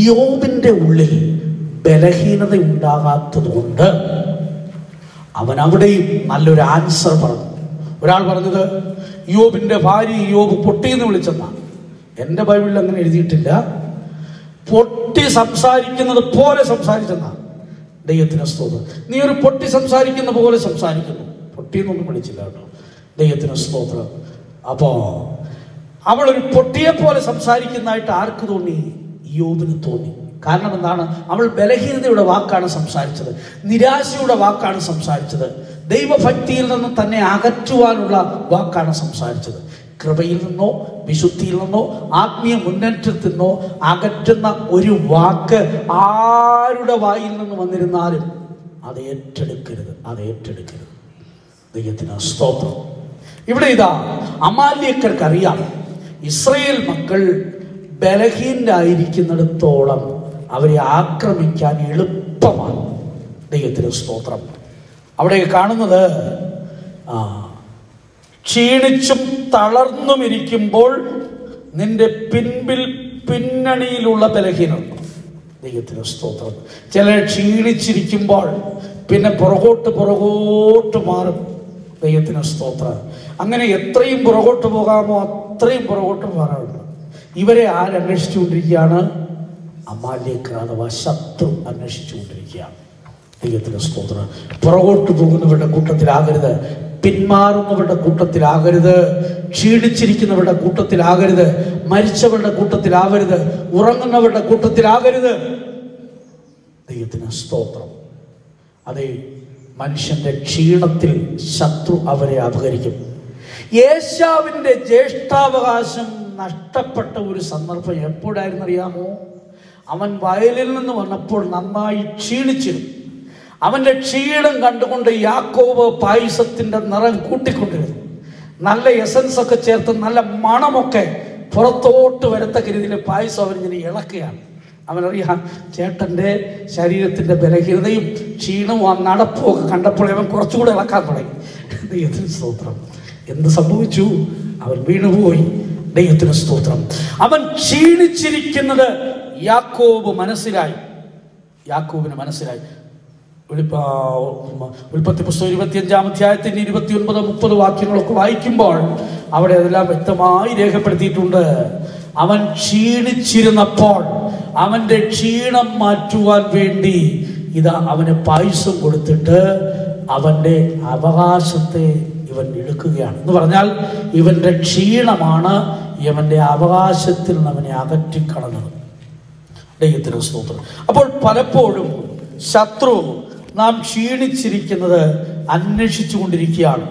യോബിൻ്റെ ഉള്ളിൽ ബലഹീനത ഉണ്ടാകാത്തത് കൊണ്ട് അവൻ അവിടെയും നല്ലൊരു ആൻസർ പറഞ്ഞു. ഒരാൾ പറഞ്ഞത് യോബിൻ്റെ ഭാര്യ യോബ് പൊട്ടിയെന്ന് വിളിച്ചെന്നാണ്. എൻ്റെ ബൈബിളിൽ അങ്ങനെ എഴുതിയിട്ടില്ല. പൊട്ടി സംസാരിക്കുന്നത് പോലെ സംസാരിച്ചെന്നാണ്. ദൈവത്തിന് സ്തോത്രം. നീ ഒരു പൊട്ടി സംസാരിക്കുന്ന പോലെ സംസാരിക്കുന്നു. പൊട്ടിയെന്നൊന്നും വിളിച്ചില്ല കേട്ടോ. ദൈവത്തിന് സ്തോത്രം. അപ്പോൾ അവളൊരു പൊട്ടിയെ പോലെ സംസാരിക്കുന്നതായിട്ട് ആർക്ക് തോന്നി? യോബിന് തോന്നി. കാരണം എന്താണ്? അവൾ ബലഹീനതയുടെ വാക്കാണ് സംസാരിച്ചത്, നിരാശയുടെ വാക്കാണ് സംസാരിച്ചത്, ദൈവഭക്തിയിൽ നിന്ന് തന്നെ അകറ്റുവാനുള്ള വാക്കാണ് സംസാരിച്ചത്. കൃപയിൽ നിന്നോ വിശുദ്ധിയിൽ നിന്നോ ആത്മീയ മുന്നേറ്റത്തിൽ നിന്നോ അകറ്റുന്ന ഒരു വാക്ക് ആരുടെ വായിൽ നിന്ന് വന്നിരുന്നാലും അത് ഏറ്റെടുക്കരുത്. ദൈവത്തിന് സ്തോത്രം. ഇവിടെ ഇതാ അമാലിയക്കർക്കറിയാം ഇസ്രായേൽ മക്കൾ ബലഹീനരായിരിക്കുന്നിടത്തോളം അവരെ ആക്രമിക്കാൻ എളുപ്പമാണ്. ദൈവത്തിന് സ്തോത്രം. അവിടെ കാണുന്നത് ക്ഷീണിച്ചും തളർന്നും ഇരിക്കുമ്പോൾ നിന്റെ പിന്നണിയിലുള്ള ബലഹീനത. ദൈവത്തിന് സ്തോത്രം. ചിലർ ക്ഷീണിച്ചിരിക്കുമ്പോൾ പിന്നെ പുറകോട്ട് മാറും. ദൈവത്തിന് സ്തോത്രം. അങ്ങനെ എത്രയും പുറകോട്ട് പോകാമോ അത്രയും പുറകോട്ട് മാറാറുണ്ട്. ഇവരെ ആരന്വേഷിച്ചുകൊണ്ടിരിക്കുകയാണ്? അമാലിയക്കർ അഥവാ ശത്രു അന്വേഷിച്ചുകൊണ്ടിരിക്കുകയാണ്. ദൈവത്തിന് സ്തോത്രം. പുറകോട്ട് പോകുന്നവരുടെ കൂട്ടത്തിലാകരുത്, പിന്മാറുന്നവരുടെ കൂട്ടത്തിലാകരുത്, ക്ഷീണിച്ചിരിക്കുന്നവരുടെ കൂട്ടത്തിലാകരുത്, മരിച്ചവരുടെ കൂട്ടത്തിലാകരുത്, ഉറങ്ങുന്നവരുടെ കൂട്ടത്തിലാകരുത്. ദൈവത്തിന് സ്തോത്രം. അതെ, മനുഷ്യന്റെ ക്ഷീണത്തിൽ ശത്രു അവരെ അപഹരിക്കും. ഏശാവിൻ്റെ ജ്യേഷ്ഠാവകാശം നഷ്ടപ്പെട്ട ഒരു സന്ദർഭം എപ്പോഴായിരുന്നു അറിയാമോ? അവൻ വയലിൽ നിന്ന് വന്നപ്പോൾ നന്നായി ക്ഷീണിച്ചിരുന്നു. അവൻ്റെ ക്ഷീണം കണ്ടുകൊണ്ട് യാക്കോബ് പായസത്തിൻ്റെ നിറം കൂട്ടിക്കൊണ്ടിരുന്നു. നല്ല എസൻസ് ഒക്കെ ചേർത്ത് നല്ല മണമൊക്കെ പുറത്തോട്ട് വരത്തക്ക രീതിയിൽ പായസം അവനിങ്ങനെ ഇളക്കുകയാണ്. അവനറിയാം ചേട്ടൻ്റെ ശരീരത്തിൻ്റെ ബലഹീനതയും ക്ഷീണവും ആ നടപ്പും ഒക്കെ കണ്ടപ്പോൾ അവൻ കുറച്ചുകൂടെ ഇളക്കാൻ തുടങ്ങി. ദൈവത്തിന് സ്തോത്രം. എന്ത് സംഭവിച്ചു? അവൻ വീണുപോയി. ദൈവത്തിന് സ്തോത്രം. അവൻ ക്ഷീണിച്ചിരിക്കുന്നത് യാക്കോബിന് മനസ്സിലായി. ഉൽപ്പത്തി പുസ്തകം 25-ാം അധ്യായത്തിന്റെ 29-30 വാക്യങ്ങളൊക്കെ വായിക്കുമ്പോൾ അവിടെ അതെല്ലാം വ്യക്തമായി രേഖപ്പെടുത്തിയിട്ടുണ്ട്. അവൻ ക്ഷീണിച്ചിരുന്നപ്പോൾ അവന്റെ ക്ഷീണം മാറ്റുവാൻ വേണ്ടി ഇതാ അവന് പായസം കൊടുത്തിട്ട് അവന്റെ അവകാശത്തെ ഇവൻ എടുക്കുകയാണ് എന്ന് പറഞ്ഞാൽ ഇവന്റെ ക്ഷീണമാണ് ഇവന്റെ അവകാശത്തിൽ നിന്ന് അവനെ അകറ്റിക്കളഞ്ഞത്. ദൈവത്തിന് സ്തോത്രം. അപ്പോൾ പലപ്പോഴും ശത്രു നാം ക്ഷീണിച്ചിരിക്കുന്നത് അന്വേഷിച്ചു കൊണ്ടിരിക്കുകയാണ്.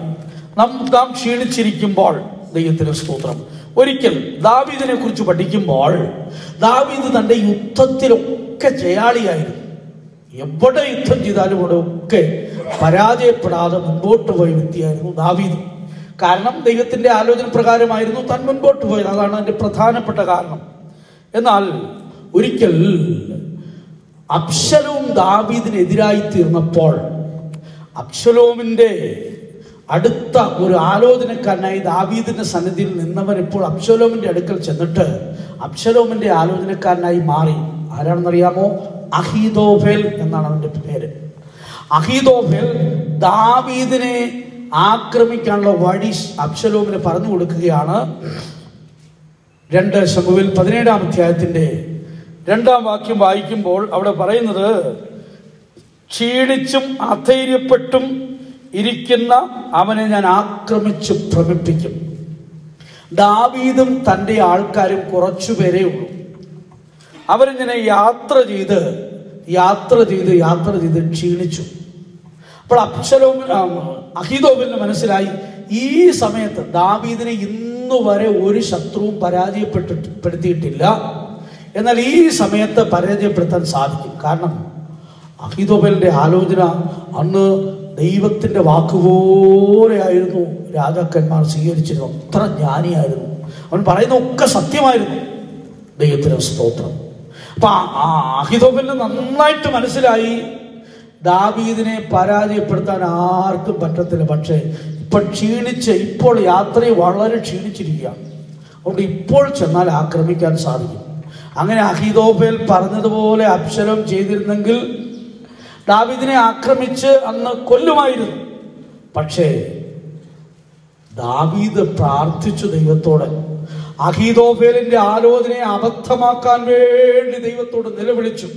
നാം ക്ഷീണിച്ചിരിക്കുമ്പോൾ ദൈവത്തിന് സ്തോത്രം. ഒരിക്കൽ ദാവീദിനെ കുറിച്ച് പഠിക്കുമ്പോൾ ദാവീദ് തൻ്റെ യുദ്ധത്തിലൊക്കെ ജയാളിയായിരുന്നു. എവിടെ യുദ്ധം ചെയ്താലും അവിടെ ഒക്കെ പരാജയപ്പെടാതെ മുൻപോട്ട് പോയ വ്യക്തിയായിരുന്നു ദാവീദ്. കാരണം ദൈവത്തിന്റെ ആലോചന പ്രകാരമായിരുന്നു താൻ മുൻപോട്ട് പോയത്. അതാണ് അതിന്റെ പ്രധാനപ്പെട്ട കാരണം. എന്നാൽ ഒരിക്കൽ അബ്ശലോം ദാവീദിനെതിരായി തീർന്നപ്പോൾ അബ്ശലോമിന്റെ അടുത്ത ഒരു ആലോചനക്കാരനായി ദാവീദിന്റെ സന്നിധിയിൽ നിന്നവൻ ഇപ്പോൾ അബ്ശലോമിന്റെ അടുക്കൽ ചെന്നിട്ട് അബ്ശലോമിന്റെ ആലോചനക്കാരനായി മാറി. ആരാണെന്നറിയാമോ? അഹീതോഫേൽ എന്നാണ് അവന്റെ പേര്. അഹീതോഫേൽ ദാവീദിനെ ആക്രമിക്കാനുള്ള വഴി അബ്ശലോമിന് പറഞ്ഞു കൊടുക്കുകയാണ്. 2 ശമൂവേൽ 17-ാം അധ്യായത്തിന്റെ 2-ാം വാക്യം വായിക്കുമ്പോൾ അവിടെ പറയുന്നത്, ക്ഷീണിച്ചും അധൈര്യപ്പെട്ടും ഇരിക്കുന്ന അവനെ ഞാൻ ആക്രമിച്ച് ഭ്രമിപ്പിക്കും. ദാവീദും തൻ്റെ ആൾക്കാരും കുറച്ചുപേരേ ഉള്ളൂ. അവരിങ്ങനെ യാത്ര ചെയ്ത് ക്ഷീണിച്ചു. അപ്പോൾ അഹീതോഫേലിന് മനസ്സിലായി ഈ സമയത്ത് ദാവീദിനെ ഇന്നുവരെ ഒരു ശത്രുവും പരാജയപ്പെടുത്തിയിട്ടില്ല, എന്നാൽ ഈ സമയത്ത് പരാജയപ്പെടുത്താൻ സാധിക്കും. കാരണം അഹീതോഫേലിന്റെ ആലോചന അന്ന് ദൈവത്തിന്റെ വാക്കുപോലെയായിരുന്നു രാജാക്കന്മാർ സ്വീകരിച്ചിരുന്നു. അത്ര ജ്ഞാനിയായിരുന്നു. അവൻ പറയുന്ന ഒക്കെ സത്യമായിരുന്നു. ദൈവത്തിന് സ്തോത്രം. അപ്പൊ അഹീതോഫേലിന് നന്നായിട്ട് മനസ്സിലായി ദാവീദിനെ പരാജയപ്പെടുത്താൻ ആർക്കും പറ്റത്തില്ല. പക്ഷേ ഇപ്പോൾ യാത്രയെ വളരെ ക്ഷീണിച്ചിരിക്കുകയാണ്. അതുകൊണ്ട് ഇപ്പോൾ ചെന്നാൽ ആക്രമിക്കാൻ സാധിക്കും. അങ്ങനെ അഹീതോഫേൽ പറഞ്ഞതുപോലെ അബ്ശലോം ചെയ്തിരുന്നെങ്കിൽ ദാവീദിനെ ആക്രമിച്ച് അന്ന് കൊല്ലുമായിരുന്നു. പക്ഷേ ദാവീദ് പ്രാർത്ഥിച്ചു ദൈവത്തോട്. അഹീതോഫേലിന്റെ ആലോചനയെ അബദ്ധമാക്കാൻ വേണ്ടി ദൈവത്തോട് നിലവിളിച്ചു.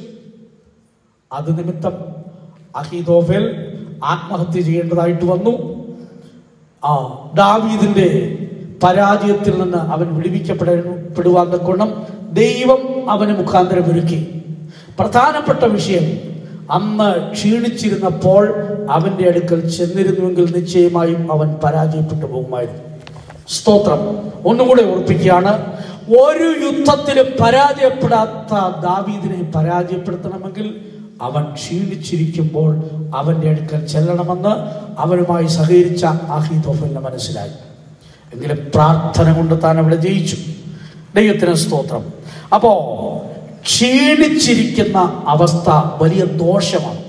അത് നിമിത്തം അഹീതോഫേൽ ആത്മഹത്യ ചെയ്യേണ്ടതായിട്ട് വന്നു. ദാവീദിന്റെ പരാജയത്തിൽ നിന്ന് അവൻ വിടുവിക്കപ്പെടുവാൻ തക്കവണ്ണം ദൈവം അവന് മുഖാന്തരം ഒരുക്കി. പ്രധാനപ്പെട്ട വിഷയം, അന്ന് ക്ഷീണിച്ചിരുന്നപ്പോൾ അവന്റെ അടുക്കൽ ചെന്നിരുന്നുവെങ്കിൽ നിശ്ചയമായും അവൻ പരാജയപ്പെട്ടു പോകുമായിരുന്നു. സ്തോത്രം. ഒന്നുകൂടെ ഓർപ്പിക്കുകയാണ്, ഒരു യുദ്ധത്തിലും പരാജയപ്പെടാത്ത ദാവീദിനെ പരാജയപ്പെടുത്തണമെങ്കിൽ അവൻ ക്ഷീണിച്ചിരിക്കുമ്പോൾ അവന്റെ അടുക്കൽ ചെല്ലണമെന്ന് അവനുമായി സഹകരിച്ച അഹീതോഫേലിന് മനസ്സിലായി. എങ്കിലും പ്രാർത്ഥന കൊണ്ട് താൻ അവിടെ ജയിച്ചു. ദൈവത്തിന് സ്തോത്രം. അപ്പോ ക്ഷീണിച്ചിരിക്കുന്ന അവസ്ഥ വലിയ ദോഷമാണ്.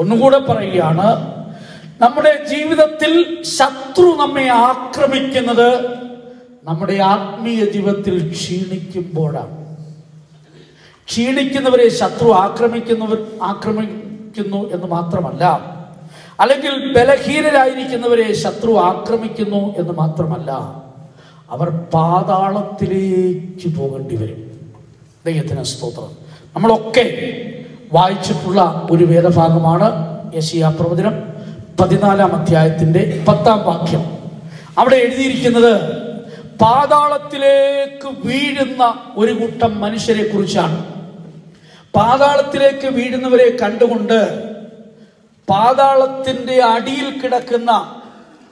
ഒന്നുകൂടെ പറയുകയാണ്, നമ്മുടെ ജീവിതത്തിൽ ശത്രു നമ്മെ ആക്രമിക്കുന്നത് നമ്മുടെ ആത്മീയ ജീവിതത്തിൽ ക്ഷീണിക്കുമ്പോഴാണ്. ക്ഷീണിക്കുന്നവരെ ശത്രു ആക്രമിക്കുന്നു എന്ന് മാത്രമല്ല, അല്ലെങ്കിൽ ബലഹീനരായിരിക്കുന്നവരെ ശത്രു ആക്രമിക്കുന്നു എന്ന് മാത്രമല്ല, അവർ പാതാളത്തിലേക്ക് പോകേണ്ടി വരും. ദൈവത്തിന് സ്തോത്രം. നമ്മളൊക്കെ വായിച്ചിട്ടുള്ള ഒരു വേദഭാഗമാണ് യെശയ്യാ പ്രവചനം 14-ാം അധ്യായത്തിന്റെ 10-ാം വാക്യം. അവിടെ എഴുതിയിരിക്കുന്നത് പാതാളത്തിലേക്ക് വീഴുന്ന ഒരു കൂട്ടം മനുഷ്യരെ കുറിച്ചാണ്. പാതാളത്തിലേക്ക് വീഴുന്നവരെ കണ്ടുകൊണ്ട് പാതാളത്തിന്റെ അടിയിൽ കിടക്കുന്ന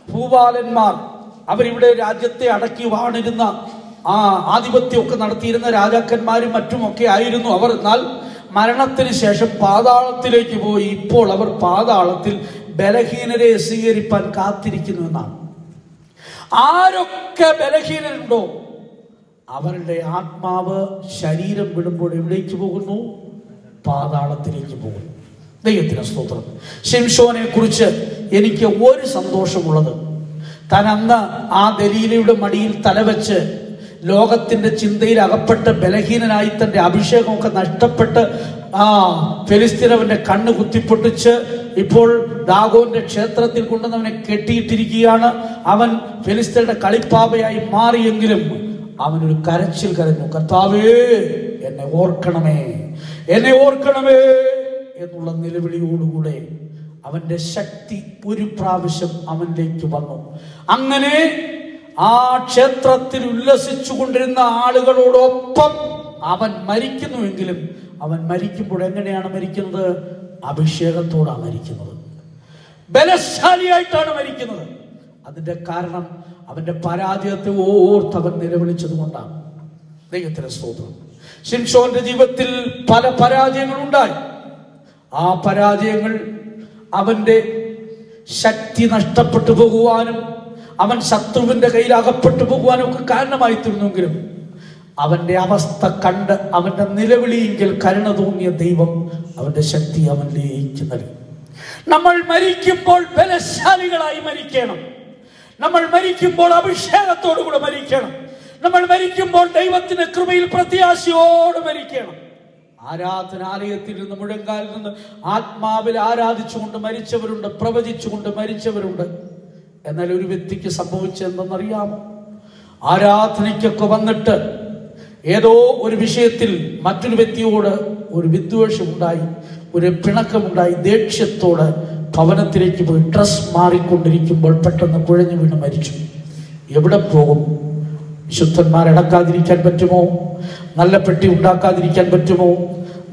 ഭൂപാലന്മാർ, അവരിവിടെ രാജ്യത്തെ അടക്കി വാണിരുന്ന ആധിപത്യമൊക്കെ നടത്തിയിരുന്ന രാജാക്കന്മാരും മറ്റുമൊക്കെ ആയിരുന്നു അവർ. എന്നാൽ മരണത്തിന് ശേഷം പാതാളത്തിലേക്ക് പോയി ഇപ്പോൾ അവർ പാതാളത്തിൽ ബലഹീനരെ സ്വീകരിപ്പാൻ കാത്തിരിക്കുന്നു എന്നാണ്. ആരൊക്കെ ബലഹീനരുണ്ടോ അവരുടെ ആത്മാവ് ശരീരം വിടുമ്പോൾ എവിടേക്ക് പോകുന്നു? പാതാളത്തിലേക്ക് പോകുന്നു. ദൈവത്തിന് സ്തോത്രം. ശിംശോനെ കുറിച്ച് എനിക്ക് ഒരു സന്തോഷമുള്ളത്, താൻ അന്ന് ആ ദലീലയുടെ മടിയിൽ തലവെച്ച് ലോകത്തിന്റെ ചിന്തയിൽ അകപ്പെട്ട് ബലഹീനനായി തന്റെ അഭിഷേകമൊക്കെ നഷ്ടപ്പെട്ട് ഫെലിസ്ത്യനവന്റെ കണ്ണ് കുത്തിപ്പൊട്ടിച്ച് ഇപ്പോൾ ദാഗോന്റെ ക്ഷേത്രത്തിൽ കൊണ്ടുവന്നവനെ കെട്ടിയിട്ടിരിക്കുകയാണ്. അവൻ ഫെലിസ്ത്യരുടെ കളിപ്പാവയായി മാറിയെങ്കിലും അവനൊരു കരച്ചിൽ കരഞ്ഞു, കർത്താവേ എന്നെ ഓർക്കണമേ, എന്നെ ഓർക്കണമേ എന്നുള്ള നിലവിളിയോടുകൂടെ അവന്റെ ശക്തി ഒരു പ്രാവശ്യം അവനിലേക്ക് വന്നു. അങ്ങനെ ആ ക്ഷേത്രത്തിൽ ഉല്ലസിച്ചു കൊണ്ടിരുന്ന ആളുകളോടൊപ്പം അവൻ മരിക്കുന്നുവെങ്കിലും അവൻ മരിക്കുമ്പോൾ എങ്ങനെയാണ് മരിക്കുന്നത്? അഭിഷേകത്തോടാണ് മരിക്കുന്നത്, ബലശാലിയായിട്ടാണ് മരിക്കുന്നത്. അതിന്റെ കാരണം അവന്റെ പരാജയത്തെ ഓർത്തവൻ നിലവിളിച്ചത് കൊണ്ടാണ്. ദൈവത്തിന് സ്തോത്രം. ശിംശോന്റെ ജീവിതത്തിൽ പല പരാജയങ്ങളുണ്ടായി. ആ പരാജയങ്ങൾ അവന്റെ ശക്തി നഷ്ടപ്പെട്ടു പോകുവാനും അവൻ ശത്രുവിന്റെ കയ്യിൽ അകപ്പെട്ടു പോകുവാനും ഒക്കെ കാരണമായി തീർന്നെങ്കിലും അവന്റെ അവസ്ഥ കണ്ട് അവന്റെ നിലവിളിയെങ്കിൽ കരുണ തോന്നിയ ദൈവം അവന്റെ ശക്തി അവനിലേക്ക് നൽകി. നമ്മൾ മരിക്കുമ്പോൾ ബലശാലികളായി മരിക്കണം. നമ്മൾ മരിക്കുമ്പോൾ അഭിഷേകത്തോടുകൂടെ മരിക്കണം. നമ്മൾ മരിക്കുമ്പോൾ ദൈവത്തിന്റെ കൃപയിൽ പ്രത്യാശയോടെ മരിക്കണം. ആരാധനാലയത്തിൽ നിന്ന് മുഴങ്കാലിൽ നിന്ന് ആത്മാവിൽ ആരാധിച്ചുകൊണ്ട് മരിച്ചവരുണ്ട്, പ്രവചിച്ചുകൊണ്ട് മരിച്ചവരുണ്ട്. എന്നാൽ ഒരു വ്യക്തിക്ക് സംഭവിച്ചെന്തെന്നറിയാമോ? ആരാധനയ്ക്കൊക്കെ വന്നിട്ട് ഏതോ ഒരു വിഷയത്തിൽ മറ്റൊരു വ്യക്തിയോട് ഒരു വിദ്വേഷമുണ്ടായി, ഒരു പിണക്കമുണ്ടായി, ദേഷ്യത്തോട് ഭവനത്തിലേക്ക് പോയി ഡ്രസ് മാറിക്കൊണ്ടിരിക്കുമ്പോൾ പെട്ടെന്ന് കുഴഞ്ഞു വീണ് മരിച്ചു. എവിടെ പോകും? വിശുദ്ധന്മാരടക്കാതിരിക്കാൻ പറ്റുമോ? നല്ല പെട്ടി ഉണ്ടാക്കാതിരിക്കാൻ പറ്റുമോ?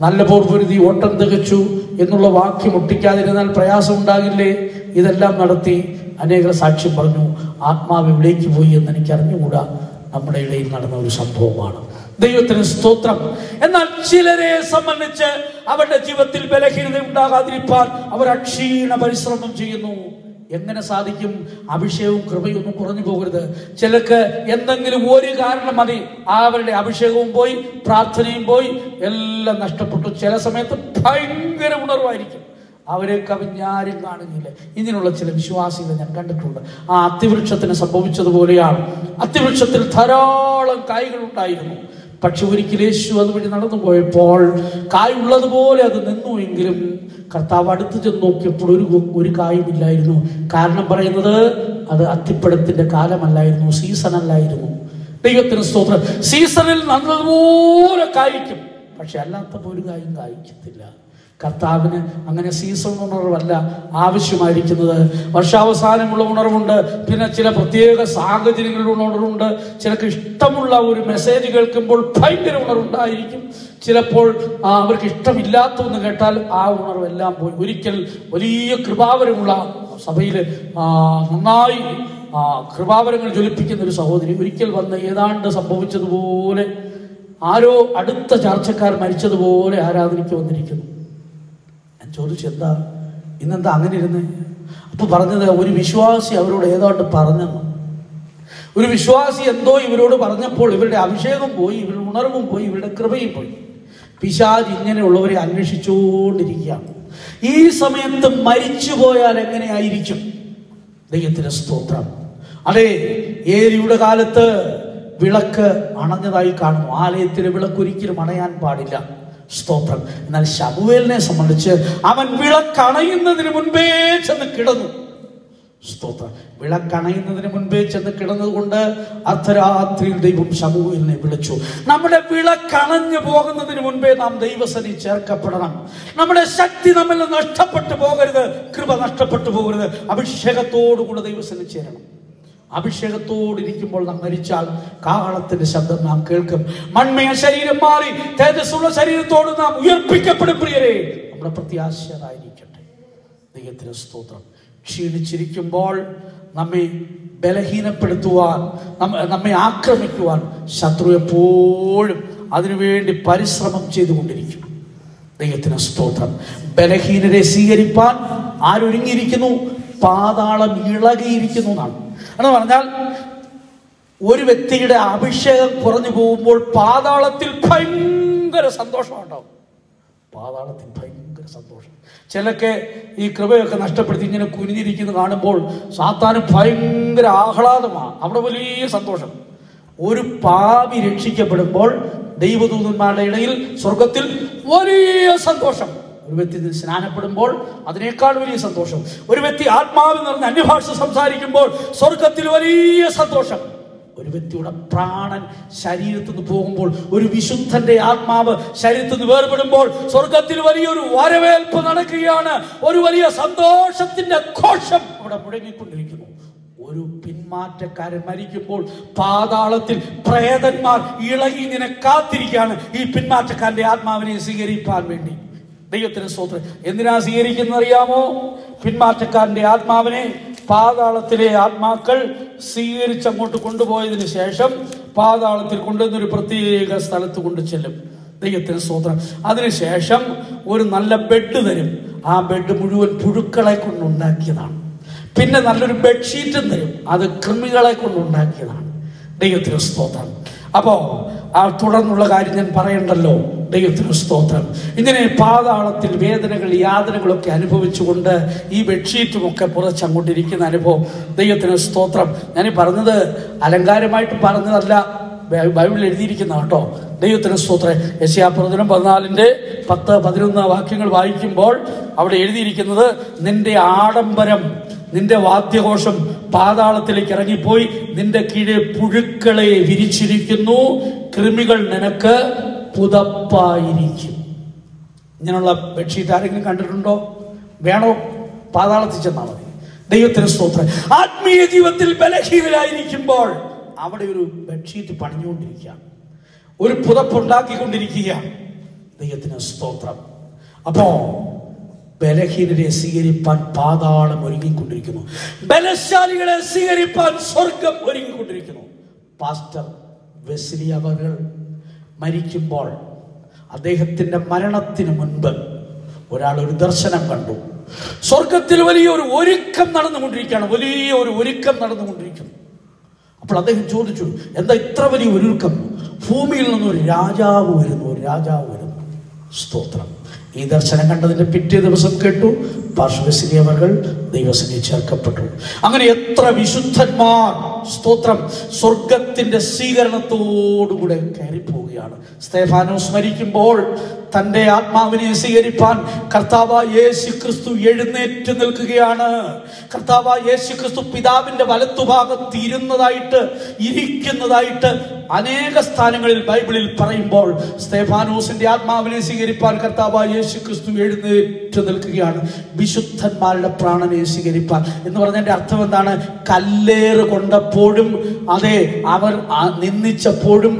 നല്ല പോർപൊരുതി ഓട്ടം തികച്ചു എന്നുള്ള വാക്യം ഒട്ടിക്കാതിരുന്നാൽ പ്രയാസം ഉണ്ടാകില്ലേ? ഇതെല്ലാം നടത്തി അനേക സാക്ഷ്യം പറഞ്ഞു. ആത്മാവ് എവിടേക്ക് പോയി എന്ന് എനിക്ക് അറിഞ്ഞുകൂടാ. നമ്മുടെ ഇടയിൽ നടന്ന ഒരു സംഭവമാണ്. ദൈവത്തിന് സ്തോത്രം. എന്നാൽ ചിലരെ സംബന്ധിച്ച് അവരുടെ ജീവിതത്തിൽ ബലഹീനത ഉണ്ടാകാതിരിക്കാൻ അവർ അക്ഷീണ പരിശ്രമം ചെയ്യുന്നു. എങ്ങനെ സാധിക്കും? അഭിഷേകവും കൃപയും ഒന്നും കുറഞ്ഞു പോകരുത്. ചിലർക്ക് എന്തെങ്കിലും ഒരു കാരണം മതി, അവരുടെ അഭിഷേകവും പോയി, പ്രാർത്ഥനയും പോയി, എല്ലാം നഷ്ടപ്പെട്ടു. ചില സമയത്ത് ഭയങ്കര ഉണർവായിരിക്കും, അവരെ കവിഞ്ഞാരും കാണുന്നില്ല. ഇതിനുള്ള ചില വിശ്വാസികളെ ഞാൻ കണ്ടിട്ടുണ്ട്. ആ അത്തിവൃക്ഷത്തിന് സംഭവിച്ചതുപോലെയാണ്. അത്തിവൃക്ഷത്തിൽ ധാരാളം കായ്കൾ ഉണ്ടായിരുന്നു. പക്ഷെ ഒരിക്കൽ യേശു അതുവഴി നടന്നു പോയപ്പോൾ കായ് ഉള്ളതുപോലെ അത് നിന്നുവെങ്കിലും കർത്താവ് അടുത്ത് ചെന്ന് നോക്കിയപ്പോൾ ഒരു കായുമില്ലായിരുന്നു. കാരണം പറയുന്നത് അത് അത്തിപ്പഴത്തിന്റെ കാലമല്ലായിരുന്നു, സീസൺ അല്ലായിരുന്നു. ദൈവത്തിന് സ്തോത്രം. സീസണിൽ നല്ലതുപോലെ കായ്ക്കും, പക്ഷെ അല്ലാത്തപ്പോൾ ഒരു കായും കായ്ക്കത്തില്ല. കർത്താവിന് അങ്ങനെ സീസൺ ഉണർവല്ല ആവശ്യമായിരിക്കുന്നത്. വർഷാവസാനമുള്ള ഉണർവുണ്ട്, പിന്നെ ചില പ്രത്യേക സാഹചര്യങ്ങളിലുള്ള ഉണർവുണ്ട്. ചിലർക്ക് ഇഷ്ടമുള്ള ഒരു മെസ്സേജ് കേൾക്കുമ്പോൾ ഭയങ്കര ഉണർവുണ്ടായിരിക്കും. ചിലപ്പോൾ അവർക്ക് ഇഷ്ടമില്ലാത്തതെന്ന് കേട്ടാൽ ആ ഉണർവെല്ലാം പോയി. ഒരിക്കൽ വലിയ കൃപാവരമുള്ള സഭയിൽ നന്നായി കൃപാവരങ്ങൾ ജ്വലിപ്പിക്കുന്ന ഒരു സഹോദരി ഒരിക്കൽ വന്ന് ഏതാണ്ട് സംഭവിച്ചതുപോലെ ആരോ അടുത്ത ചർച്ചക്കാർ മരിച്ചതുപോലെ ആരാധനയ്ക്ക് വന്നിരിക്കുന്നു. ഞാൻ ചോദിച്ചു, എന്താ ഇന്നെന്താ അങ്ങനെ ഇരുന്ന്? അപ്പൊ പറഞ്ഞത് ഒരു വിശ്വാസി അവരോട് ഏതാണ്ട് പറഞ്ഞെന്നു. ഒരു വിശ്വാസി എന്തോ ഇവരോട് പറഞ്ഞപ്പോൾ ഇവരുടെ അഭിഷേകം പോയി, ഇവരുടെ ഉണർവും പോയി, ഇവരുടെ കൃപയും പോയി. പിശാച് ഇങ്ങനെയുള്ളവരെ അന്വേഷിച്ചുകൊണ്ടിരിക്കുകയാണ്. ഈ സമയത്ത് മരിച്ചു പോയാൽ എങ്ങനെയായിരിക്കും? ദൈവത്തിന്റെ സ്തോത്രം. അതെ, ഏലിയുടെ കാലത്ത് വിളക്ക് അണഞ്ഞതായി കാണുന്നു. ആലയത്തിലെ വിളക്ക് ഒരിക്കലും അണയാൻ പാടില്ല. സ്തോത്രം. എന്നാൽ ശമൂവേലിനെ സംബന്ധിച്ച് അവൻ വിളക്കണയുന്നതിന് മുൻപേ ചെന്ന് കിടന്നു. സ്തോത്രം. വിളക്കണയുന്നതിന് മുൻപേ ചെന്ന് കിടന്നതുകൊണ്ട് അർദ്ധരാത്രിയിൽ ദൈവം ശമൂവേലിനെ വിളിച്ചു. നമ്മുടെ വിളക്കണഞ്ഞു പോകുന്നതിന് മുൻപേ നാം ദൈവസന്നിധി ചേർക്കപ്പെടണം. നമ്മുടെ ശക്തി നമ്മിൽ നഷ്ടപ്പെട്ടു പോകരുത്, കൃപ നഷ്ടപ്പെട്ടു പോകരുത്. അഭിഷേകത്തോടുകൂടെ ദൈവസന്നിധി ചേരണം. അഭിഷേകത്തോടിരിക്കുമ്പോൾ നാം മരിച്ചാൽ കാഹളത്തിന്റെ ശബ്ദം നാം കേൾക്കും. മൺമയ ശരീരം മാറി തേജസ്സുള്ള ശരീരത്തോട് നാം ഉയർപ്പിക്കപ്പെടും. പ്രിയരെ, നമ്മുടെ പ്രത്യാശയായിരിക്കട്ടെ. ദൈവത്തിന് സ്തോത്രം. ക്ഷീണിച്ചിരിക്കുമ്പോൾ നമ്മെ ബലഹീനപ്പെടുത്തുവാൻ, നമ്മെ ആക്രമിക്കുവാൻ ശത്രു എപ്പോഴും അതിനുവേണ്ടി പരിശ്രമം ചെയ്തുകൊണ്ടിരിക്കും. ദൈവത്തിന് സ്തോത്രം. ബലഹീനരെ സ്വീകരിപ്പാൻ ആരൊരുങ്ങിയിരിക്കുന്നു? പാതാളം ഇളകിയിരിക്കുന്നു എന്നാണ്. എന്ന് പറഞ്ഞാൽ ഒരു വ്യക്തിയുടെ അഭിഷേകം കുറഞ്ഞു പോകുമ്പോൾ പാതാളത്തിൽ ഭയങ്കര സന്തോഷമുണ്ടാവും. പാതാളത്തിൽ ഭയങ്കര സന്തോഷം. ചിലക്ക് ഈ കൃപയൊക്കെ നഷ്ടപ്പെടുത്തി ഇങ്ങനെ കുനിഞ്ഞിരിക്കുന്നത് കാണുമ്പോൾ സാത്താന് ഭയങ്കര ആഹ്ലാദമാണ്, അവിടെ വലിയ സന്തോഷം. ഒരു പാപി രക്ഷിക്കപ്പെടുമ്പോൾ ദൈവദൂതന്മാരുടെ ഇടയിൽ സ്വർഗത്തിൽ വലിയ സന്തോഷം. ഒരു വ്യക്തി സ്നാനപ്പെടുമ്പോൾ അതിനേക്കാൾ വലിയ സന്തോഷം. ഒരു വ്യക്തി ആത്മാവിൽ നിറഞ്ഞ അന്യഭാഷ സംസാരിക്കുമ്പോൾ സ്വർഗത്തിൽ വലിയ സന്തോഷം. ഒരു വ്യക്തിയുടെ പ്രാണൻ ശരീരത്തിൽ നിന്ന് പോകുമ്പോൾ, ഒരു വിശുദ്ധന്റെ ആത്മാവ് ശരീരത്തിൽ നിന്ന് വേർപെടുമ്പോൾ സ്വർഗത്തിൽ വലിയൊരു വരവേൽപ്പ് നടക്കുകയാണ്. ഒരു വലിയ സന്തോഷത്തിന്റെ ഘോഷം അവിടെ മുഴങ്ങിക്കൊണ്ടിരിക്കുന്നു. ഒരു പിന്മാറ്റക്കാരൻ മരിക്കുമ്പോൾ പാതാളത്തിൽ പ്രേതന്മാർ ഇളകി ഇങ്ങനെ കാത്തിരിക്കുകയാണ് ഈ പിന്മാറ്റക്കാരന്റെ ആത്മാവിനെ സ്വീകരിക്കാൻ വേണ്ടി. ദൈവത്തിന് സ്തോത്രം. എന്തിനാ സ്വീകരിക്കുന്നത് അറിയാമോ? പിന്മാറ്റക്കാരന്റെ ആത്മാവിനെ പാതാളത്തിലെ ആത്മാക്കൾ സ്വീകരിച്ചങ്ങോട്ട് കൊണ്ടുപോയതിന് ശേഷം പാതാളത്തിൽ കൊണ്ടുവന്നൊരു പ്രത്യേക സ്ഥലത്ത് കൊണ്ടു ചെല്ലും. ദൈവത്തിന് സ്തോത്രം. അതിനുശേഷം ഒരു നല്ല ബെഡ് തരും. ആ ബെഡ് മുഴുവൻ പുഴുക്കളെ കൊണ്ടുണ്ടാക്കിയതാണ്. പിന്നെ നല്ലൊരു ബെഡ്ഷീറ്റും തരും. അത് കൃമികളെ കൊണ്ടുണ്ടാക്കിയതാണ്. ദൈവത്തിന് സ്തോത്രം. അപ്പോ ആ തുടർന്നുള്ള കാര്യം ഞാൻ പറയണ്ടല്ലോ. ദൈവത്തിന് സ്തോത്രം. ഇങ്ങനെ പാതാളത്തിൽ വേദനകൾ യാതനകളൊക്കെ അനുഭവിച്ചുകൊണ്ട് ഈ ബെഡ്ഷീറ്റുമൊക്കെ പുറച്ചങ്ങോട്ടിരിക്കുന്ന അനുഭവം. ദൈവത്തിന് സ്തോത്രം. ഞാൻ പറഞ്ഞത് അലങ്കാരമായിട്ട് പറഞ്ഞതല്ല, ബൈബിളിൽ എഴുതിയിരിക്കുന്ന കേട്ടോ. ദൈവത്തിന് സ്തോത്രം. യെശയ്യാപ്രവചനം 14:10-11 വാക്യങ്ങൾ വായിക്കുമ്പോൾ അവിടെ എഴുതിയിരിക്കുന്നത്, നിന്റെ ആഡംബരം, നിന്റെ വാദ്യഘോഷം പാതാളത്തിലേക്ക് ഇറങ്ങിപ്പോയി, നിന്റെ കീഴെ പുഴുക്കളെ വിരിച്ചിരിക്കുന്നു, കൃമികൾ നിനക്ക് പുതപ്പായിരിക്കും. ഇങ്ങനെയുള്ള ബെഡ്ഷീറ്റ് ആരെങ്കിലും കണ്ടിട്ടുണ്ടോ? വേണോ? പാതാളത്തിൽ ചെന്നാൽ മതി. ദൈവത്തിന് സ്തോത്രം. ആത്മീയ ജീവിതത്തിൽ ബലഹീനരായിരിക്കുമ്പോൾ അവിടെ ഒരു ബെഡ്ഷീറ്റ് പണിഞ്ഞുകൊണ്ടിരിക്കുകയാണ്, ഒരു പുതപ്പുണ്ടാക്കിക്കൊണ്ടിരിക്കുകയാണ്. ദൈവത്തിന് സ്തോത്രം. അപ്പോ ബലഹീനരെ സ്വീകരിപ്പാൻ പാതാളം ഒരുങ്ങിക്കൊണ്ടിരിക്കുന്നു. ബലശാലികളെ സ്വീകരിപ്പാൻ സ്വർഗം ഒരുങ്ങിക്കൊണ്ടിരിക്കുന്നു. പാസ്റ്റർ വെസ്ലി അവർ മരിക്കുമ്പോൾ അദ്ദേഹത്തിന്റെ മരണത്തിന് മുൻപ് ഒരാൾ ഒരു ദർശനം കണ്ടു. സ്വർഗത്തിൽ വലിയൊരു ഒരുക്കം നടന്നുകൊണ്ടിരിക്കുകയാണ്. വലിയൊരു ഒരുക്കം നടന്നുകൊണ്ടിരിക്കുന്നു. അപ്പോൾ അദ്ദേഹം ചോദിച്ചു, എന്താ ഇത്ര വലിയ ഒരുക്കം? ഭൂമിയിൽ നിന്നൊരു രാജാവ് വരുന്നു, ഒരു രാജാവ് വരുന്നു. സ്തോത്രം. ഈ ദർശനം കണ്ടതിന്റെ പിറ്റേ ദിവസം കേട്ടു, പാസ്റ്റർ വെസ്ലി അവർ ദൈവസന്നിധിയിൽ ചേർക്കപ്പെട്ടു. അങ്ങനെ എത്ര വിശുദ്ധന്മാർ, സ്തോത്രം, സ്വർഗത്തിന്റെ സ്വീകരണത്തോടുകൂടെ കയറിപ്പോവുകയാണ്. സ്തെഫാനോസ് മരിക്കുമ്പോൾ തന്റെ ആത്മാവിനെ സ്വീകരിപ്പാൻ കർത്താവായ യേശുക്രിസ്തു എഴുന്നേറ്റ് നിൽക്കുകയാണ്. കർത്താവായ യേശുക്രിസ്തു പിതാവിന്റെ വലത്തുഭാഗത്ത് ഇരിക്കുന്നതായിട്ട് അനേക സ്ഥാനങ്ങളിൽ ബൈബിളിൽ പറയുമ്പോൾ സ്തെഫാനോസിന്റെ ആത്മാവിനെ സ്വീകരിപ്പാൻ കർത്താവായ യേശുക്രിസ്തു എഴുന്നേറ്റ് നിൽക്കുകയാണ്. വിശുദ്ധന്മാരുടെ പ്രാണനെ സ്വീകരിപ്പാൻ എന്ന് പറഞ്ഞതിന്റെ അർത്ഥം എന്താണ്? കല്ലേറ് കൊണ്ടപ്പോഴും, അതെ, അവർ നിന്ദിച്ചപ്പോഴും,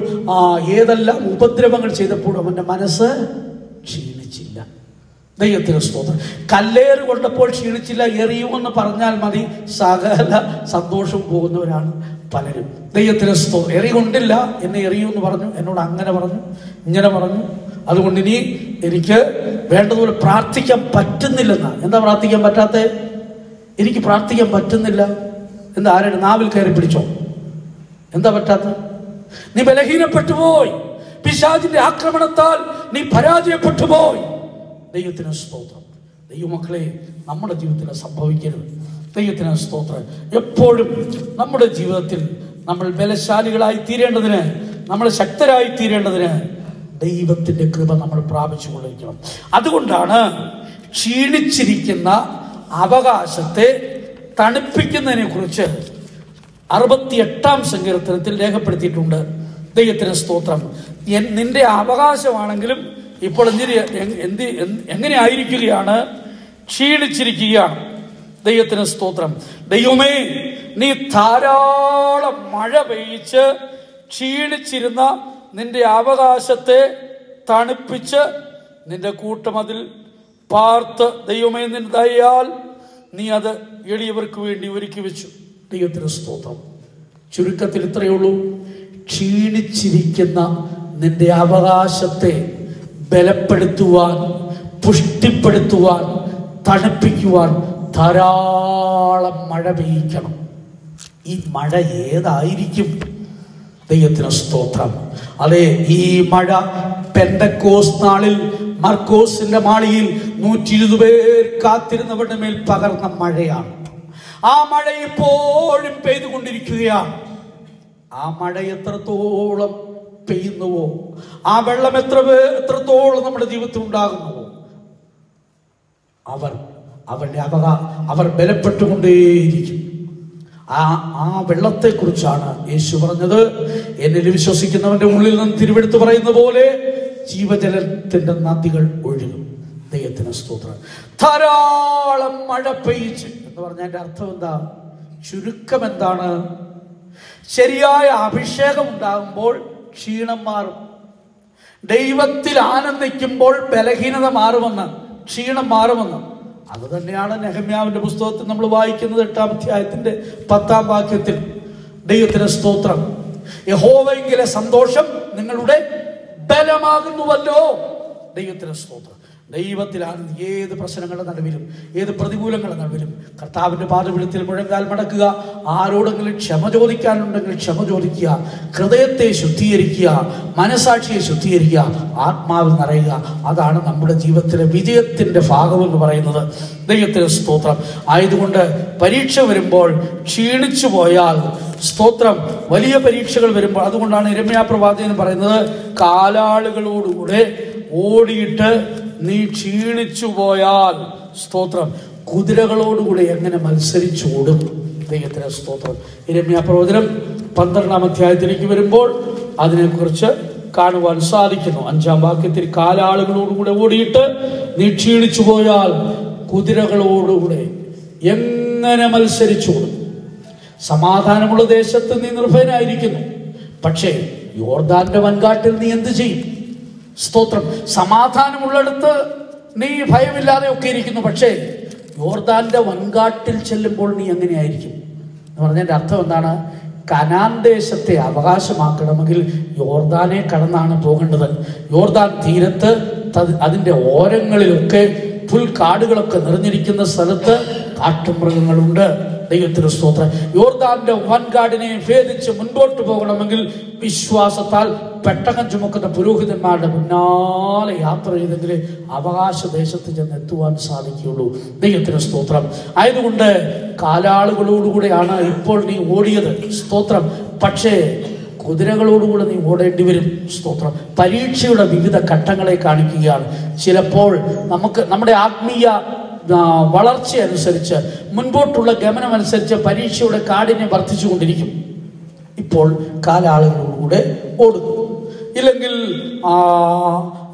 ഏതെല്ലാം ഉപദ്രവങ്ങൾ ചെയ്തപ്പോഴും അവന്റെ മനസ്സ് ക്ഷീണിച്ചില്ല. ദൈവത്തിന് സ്തോത്രം. കല്ലേറ് കൊണ്ടപ്പോൾ ക്ഷീണിച്ചില്ല. എറിയുമെന്ന് പറഞ്ഞാൽ മതി, സകല സന്തോഷവും പോകുന്നവരാണ് പലരും. ദൈവത്തിന് സ്തോത്രം. എറി കൊണ്ടില്ല, എന്നെ എറിയുമെന്ന് പറഞ്ഞു, എന്നോട് അങ്ങനെ പറഞ്ഞു, ഇങ്ങനെ പറഞ്ഞു, അതുകൊണ്ട് ഇനി എനിക്ക് വേണ്ടതുപോലെ പ്രാർത്ഥിക്കാൻ പറ്റുന്നില്ലെന്നാ. എന്താ പ്രാർത്ഥിക്കാൻ പറ്റാത്ത? എനിക്ക് പ്രാർത്ഥിക്കാൻ പറ്റുന്നില്ല. എന്താ? ആരുടെ നാവിൽ കയറി പിടിച്ചോ? എന്താ പറ്റാത്ത? നീ ബലഹീനപ്പെട്ടു പോയി. പിശാചിന്റെ ആക്രമണത്താൽ നീ പരാജയപ്പെട്ടു പോയി. ദൈവത്തിന് സ്തോത്രം. ദൈവമക്കളെ, നമ്മുടെ ജീവിതത്തിൽ സംഭവിക്കരുത്. ദൈവത്തിന് സ്തോത്രം. എപ്പോഴും നമ്മുടെ ജീവിതത്തിൽ നമ്മൾ ബലശാലികളായി തീരേണ്ടതിന്, നമ്മൾ ശക്തരായി തീരേണ്ടതിന് ദൈവത്തിന്റെ കൃപ നമ്മൾ പ്രാപിച്ചു കൊണ്ടിരിക്കണം. അതുകൊണ്ടാണ് ക്ഷീണിച്ചിരിക്കുന്ന അവകാശത്തെ തണുപ്പിക്കുന്നതിനെ കുറിച്ച് 68-ാം സങ്കീർത്തനത്തിൽ രേഖപ്പെടുത്തിയിട്ടുണ്ട്. ദൈവത്തിന് സ്തോത്രം. നിന്റെ അവകാശമാണെങ്കിലും ഇപ്പോൾ എങ്ങനെ ആയിരിക്കുകയാണ്? ക്ഷീണിച്ചിരിക്കുകയാണ്. ദൈവത്തിന് സ്തോത്രം. ദൈവമേ, നീ ധാരാളം മഴ പെയ്യിച്ച് ക്ഷീണിച്ചിരുന്ന നിന്റെ അവകാശത്തെ തണുപ്പിച്ച് നിന്റെ കൂട്ടമതിൽ പാർത്ത്, ദൈവമേ, നിന്റെ ദയയാൽ നീ അത് എളിയവർക്ക് വേണ്ടി ഒരുക്കി വെച്ചു. ദൈവത്തിന് സ്തോത്രം. ചുരുക്കത്തിൽ ഇത്രയേ ഉള്ളൂ. ക്ഷീണിച്ചിരിക്കുന്ന നിന്റെ അവകാശത്തെ ബലപ്പെടുത്തുവാൻ, പുഷ്ടിപ്പെടുത്തുവാൻ, തണുപ്പിക്കുവാൻ ധാരാളം മഴ പെയ്യിക്കണം. ഈ മഴ ഏതായിരിക്കും? ദൈവത്തിന് സ്തോത്രം. അതെ, ഈ മഴ പെന്തക്കോസ്ത് നാളിൽ മർക്കോസിന്റെ മാളിയിൽ 120 പേർ കാത്തിരുന്നവരുടെ മേൽ പകർന്ന മഴയാണ്. ആ മഴ ഇപ്പോഴും പെയ്തുകൊണ്ടിരിക്കുകയാണ്. ആ മഴ എത്രത്തോളം പെയ്യുന്നുവോ, ആ വെള്ളം എത്രത്തോളം നമ്മുടെ ജീവിതത്തിൽ ഉണ്ടാകുന്നുവോ, അവർ ബലപ്പെട്ടുകൊണ്ടേയിരിക്കും. ആ വെള്ളത്തെക്കുറിച്ചാണ് യേശു പറഞ്ഞത്, എന്നിൽ വിശ്വസിക്കുന്നവന്റെ ഉള്ളിൽ നിന്ന് തിരുവെടുത്ത് പറയുന്ന പോലെ ജീവജലത്തിന്റെ നദികൾ ഒഴുകും. ദൈവത്തിന് സ്തോത്രം. ധാരാളം മഴ പെയ്ച്ച് എന്ന് പറഞ്ഞതിന്റെ അർത്ഥം എന്താ? ചുരുക്കം എന്താണ്? ശരിയായ അഭിഷേകം ഉണ്ടാകുമ്പോൾ ക്ഷീണം മാറും. ദൈവത്തിൽ ആനന്ദിക്കുമ്പോൾ ബലഹീനത മാറുമെന്ന്, ക്ഷീണം മാറുമെന്ന്. അത് തന്നെയാണ് നെഹമ്യാവിന്റെ പുസ്തകത്തിൽ നമ്മൾ വായിക്കുന്നത് 8-ാം അധ്യായത്തിന്റെ 10-ാം വാക്യത്തിൽ. ദൈവത്തിന് സ്തോത്രം. യഹോവയെങ്കിലെ സന്തോഷം നിങ്ങളുടെ ബലമാകുന്നുവല്ലോ. ദൈവത്തിന് സ്തോത്രം. ദൈവത്തിലാണ് ഏത് പ്രശ്നങ്ങളുടെ നടുവിലും ഏത് പ്രതികൂലങ്ങളുടെ നടുവിലും കർത്താവിന്റെ പാദപീഠത്തിൽ മുഴങ്കാൽ മടക്കുക. ആരോടെങ്കിലും ക്ഷമ ചോദിക്കാനുണ്ടെങ്കിൽ ക്ഷമ ചോദിക്കുക. ഹൃദയത്തെ ശുദ്ധീകരിക്കുക, മനസാക്ഷിയെ ശുദ്ധീകരിക്കുക, ആത്മാവിൽ നിറയുക. അതാണ് നമ്മുടെ ജീവിതത്തിലെ വിജയത്തിന്റെ ഭാഗമെന്ന് പറയുന്നത്. ദൈവത്തിന് സ്തോത്രം. ആയതുകൊണ്ട് പരീക്ഷ വരുമ്പോൾ ക്ഷീണിച്ചു പോയാൽ, സ്തോത്രം, വലിയ പരീക്ഷകൾ വരുമ്പോൾ, അതുകൊണ്ടാണ് യിരെമ്യാ പ്രവാചകൻ പറയുന്നത്, കാലാളുകളോടുകൂടെ ഓടിയിട്ട് നീ ക്ഷീണിച്ചു പോയാൽ, സ്തോത്രം, കുതിരകളോടുകൂടെ എങ്ങനെ മത്സരിച്ചോടും. ദൈവത്തിന് സ്തോത്രം. യിരെമ്യാ പ്രവചനം 12-ാം അധ്യായത്തിലേക്ക് വരുമ്പോൾ അതിനെക്കുറിച്ച് കാണുവാൻ സാധിക്കുന്നു. 5-ാം വാക്യത്തിൽ കാലാളുകളോടുകൂടെ ഓടിയിട്ട് നീ ക്ഷീണിച്ചു പോയാൽ കുതിരകളോടുകൂടെ എങ്ങനെ മത്സരിച്ചോടും. സമാധാനമുള്ള ദേശത്ത് നീ നിർഭയനായിരിക്കുന്നു, പക്ഷേ യോർദാന്റെ വൻകാട്ടിൽ നീ എന്ത് ചെയ്യും? സ്തോത്രം. സമാധാനമുള്ളിടത്ത് നീ ഭയമില്ലാതെ ഒക്കെ ഇരിക്കുന്നു, പക്ഷേ യോർദാന്റെ വൻകാട്ടിൽ ചെല്ലുമ്പോൾ നീ എങ്ങനെയായിരിക്കും എന്ന് പറഞ്ഞതിന്റെ അർത്ഥം എന്താണ്? കനാൻ ദേശത്തെ അവകാശമാക്കണമെങ്കിൽ യോർദാനെ കടന്നാണ് പോകേണ്ടത്. യോർദാൻ തീരത്ത് അതിൻ്റെ ഓരങ്ങളിലൊക്കെ പുൽക്കാടുകളൊക്കെ നിറഞ്ഞിരിക്കുന്ന സ്ഥലത്ത് കാട്ടുമൃഗങ്ങളുണ്ട്. ദൈവത്തിന് സ്തോത്രം. യോർദാന്റെ വൻകാടിനെ ഭേദിച്ച് മുൻപോട്ട് പോകണമെങ്കിൽ വിശ്വാസത്താൽ പെട്ടകം ചുമക്കുന്ന പുരോഹിതന്മാരുടെ പിന്നാലെ യാത്ര ചെയ്തെങ്കിൽ അവകാശ ദേശത്ത് ചെന്ന് എത്തുവാൻ സാധിക്കുകയുള്ളൂ. ദൈവത്തിന് സ്തോത്രം. ആയതുകൊണ്ട് കാലാളുകളോടുകൂടെയാണ് ഇപ്പോൾ നീ ഓടിയത്, സ്തോത്രം, പക്ഷേ കുതിരകളോടുകൂടെ നീ ഓടേണ്ടി വരും. സ്തോത്രം. പരീക്ഷയുടെ വിവിധ ഘട്ടങ്ങളെ കാണിക്കുകയാണ്. ചിലപ്പോൾ നമ്മുടെ ആത്മീയ വളർച്ച അനുസരിച്ച്, മുൻപോട്ടുള്ള ഗമനമനുസരിച്ച് പരീക്ഷയുടെ കാഠിന്യം വർദ്ധിച്ചുകൊണ്ടിരിക്കും. ഇപ്പോൾ കാലാളുകളോടുകൂടെ ഓടുന്നു. ഇല്ലെങ്കിൽ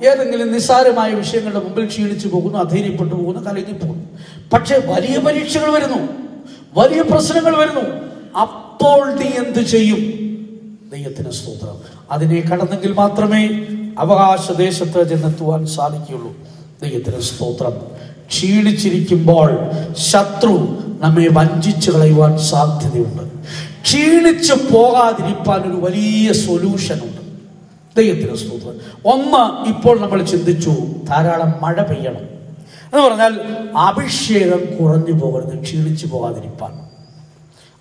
ഏതെങ്കിലും നിസ്സാരമായ വിഷയങ്ങളുടെ മുമ്പിൽ ക്ഷീണിച്ചു പോകുന്നു, അധൈര്യപ്പെട്ടു പോകുന്നു, കലങ്ങി പോകുന്നു. പക്ഷെ വലിയ പരീക്ഷകൾ വരുന്നു, വലിയ പ്രശ്നങ്ങൾ വരുന്നു. അപ്പോൾ നീ എന്ത് ചെയ്യും? ദൈവത്തിന് സ്തോത്രം. അതിനെ കടന്നെങ്കിൽ മാത്രമേ അവകാശ ദേശത്ത് ചെന്നെത്തുവാൻ സാധിക്കുകയുള്ളൂ. ദൈവത്തിന് സ്തോത്രം. ക്ഷീണിച്ചിരിക്കുമ്പോൾ ശത്രു നമ്മെ വഞ്ചിച്ചു കളയുവാൻ സാധ്യതയുണ്ട്. ക്ഷീണിച്ചു പോകാതിരിക്കാൻ ഒരു വലിയ സൊല്യൂഷനുണ്ട്. ദൈവത്തിന് സ്തോത്രം. ഒന്ന്, ഇപ്പോൾ നമ്മൾ ചിന്തിച്ചു, ധാരാളം മഴ പെയ്യണം എന്ന് പറഞ്ഞാൽ അഭിഷേകം കുറഞ്ഞു പോകരുത്, ക്ഷീണിച്ചു പോകാതിരിക്കാൻ.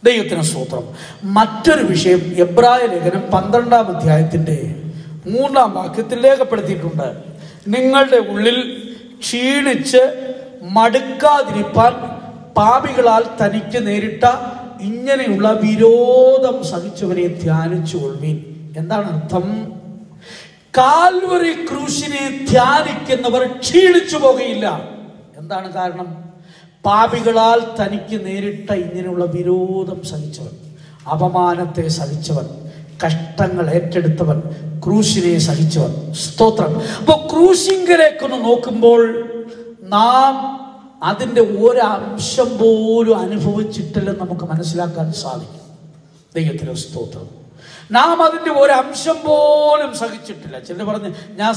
ദൈവത്തിന് സ്തോത്രം. മറ്റൊരു വിഷയം എബ്രായ ലേഖനം 12-ാം അധ്യായത്തിന്റെ 3-ാം വാക്യത്തിൽ രേഖപ്പെടുത്തിയിട്ടുണ്ട്. നിങ്ങളുടെ ഉള്ളിൽ ക്ഷീണിച്ച് മടുക്കാതിരിപ്പാൻ പാപികളാൽ തനിക്ക് നേരിട്ട ഇങ്ങനെയുള്ള വിരോധം സഹിച്ചവരെ ധ്യാനിച്ചു കൊള്ളുവീൻ. എന്താണ് അർത്ഥം? കാൽവറി ക്രൂശിനെ ധ്യാനിക്കുന്നവർ ക്ഷീണിച്ചു പോകുകയില്ല. എന്താണ് കാരണം? പാപികളാൽ തനിക്ക് നേരിട്ട ഇങ്ങനെയുള്ള വിരോധം സഹിച്ചവൻ, അപമാനത്തെ സഹിച്ചവൻ, കഷ്ടങ്ങൾ ഏറ്റെടുത്തവൻ, ക്രൂശിനെ സഹിച്ചവൻ. സ്തോത്രം. അപ്പൊ ക്രൂശിങ്കലേക്കൊന്ന് നോക്കുമ്പോൾ നാം അതിൻ്റെ ഒരംശം പോലും അനുഭവിച്ചിട്ടില്ലെന്ന് നമുക്ക് മനസ്സിലാക്കാൻ സാധിക്കും. ദൈവത്തിന് സ്തോത്രം. നാം അതിൻ്റെ ഒരംശം പോലും സഹിച്ചിട്ടില്ല. ചിലർ പറഞ്ഞ് ഞാൻ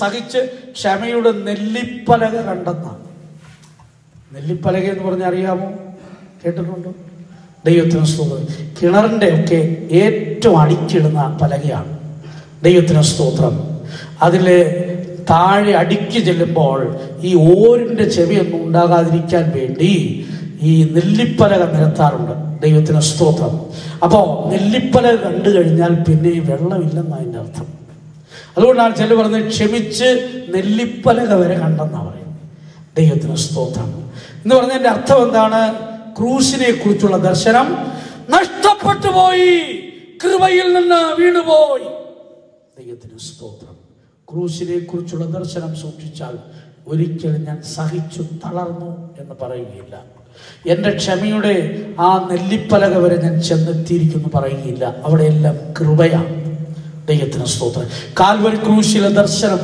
സഹിച്ച് ക്ഷമയുടെ നെല്ലിപ്പലക കണ്ടെന്നാണ്. നെല്ലിപ്പലക എന്ന് പറഞ്ഞാൽ അറിയാമോ? കേട്ടിട്ടുണ്ടോ? ദൈവത്തിന് സ്തോത്രം. കിണറിൻ്റെ ഒക്കെ ഏറ്റവും അടിക്കിടുന്ന പലകയാണ്. ദൈവത്തിന് സ്തോത്രം. അതിൽ താഴെ അടുക്കി ചെല്ലുമ്പോൾ ഈ ഓരിൻ്റെ ചെവിയൊന്നും ഉണ്ടാകാതിരിക്കാൻ വേണ്ടി ഈ നെല്ലിപ്പലക നിരത്താറുണ്ട്. ദൈവത്തിന് സ്തോത്രം. അപ്പോൾ നെല്ലിപ്പലക കണ്ടു കഴിഞ്ഞാൽ പിന്നെ വെള്ളമില്ലെന്നാണ് അതിൻ്റെ അർത്ഥം. അതുകൊണ്ടാണ് ചിലർ പറഞ്ഞത് ക്ഷമിച്ച് നെല്ലിപ്പലക വരെ കണ്ടെന്നാണ് പറയുന്നത്. ദൈവത്തിന് സ്തോത്രം എന്ന് പറഞ്ഞതിൻ്റെ അർത്ഥം എന്താണ്? ക്രൂശിനെ കുറിച്ചുള്ള ദർശനം നഷ്ടപ്പെട്ടു പോയി. കൃപയിൽ നിന്ന് വീണുപോയി. ദൈവത്തിന് സ്തോത്രം. ക്രൂശിനെ കുറിച്ചുള്ള ദർശനം സൂക്ഷിച്ചാൽ ഒരിക്കലും ഞാൻ സഹിച്ചു തളർന്നു എന്ന് പറയുകയില്ല. എൻ്റെ ക്ഷമയുടെ ആ നെല്ലിപ്പലക വരെ ഞാൻ ചെന്നെത്തിയിരിക്കുന്നു പറയുകയില്ല. അവിടെയെല്ലാം കൃപയാണ്. ദൈവത്തിന് സ്തോത്രം. കാൽവരി ക്രൂശിലെ ദർശനം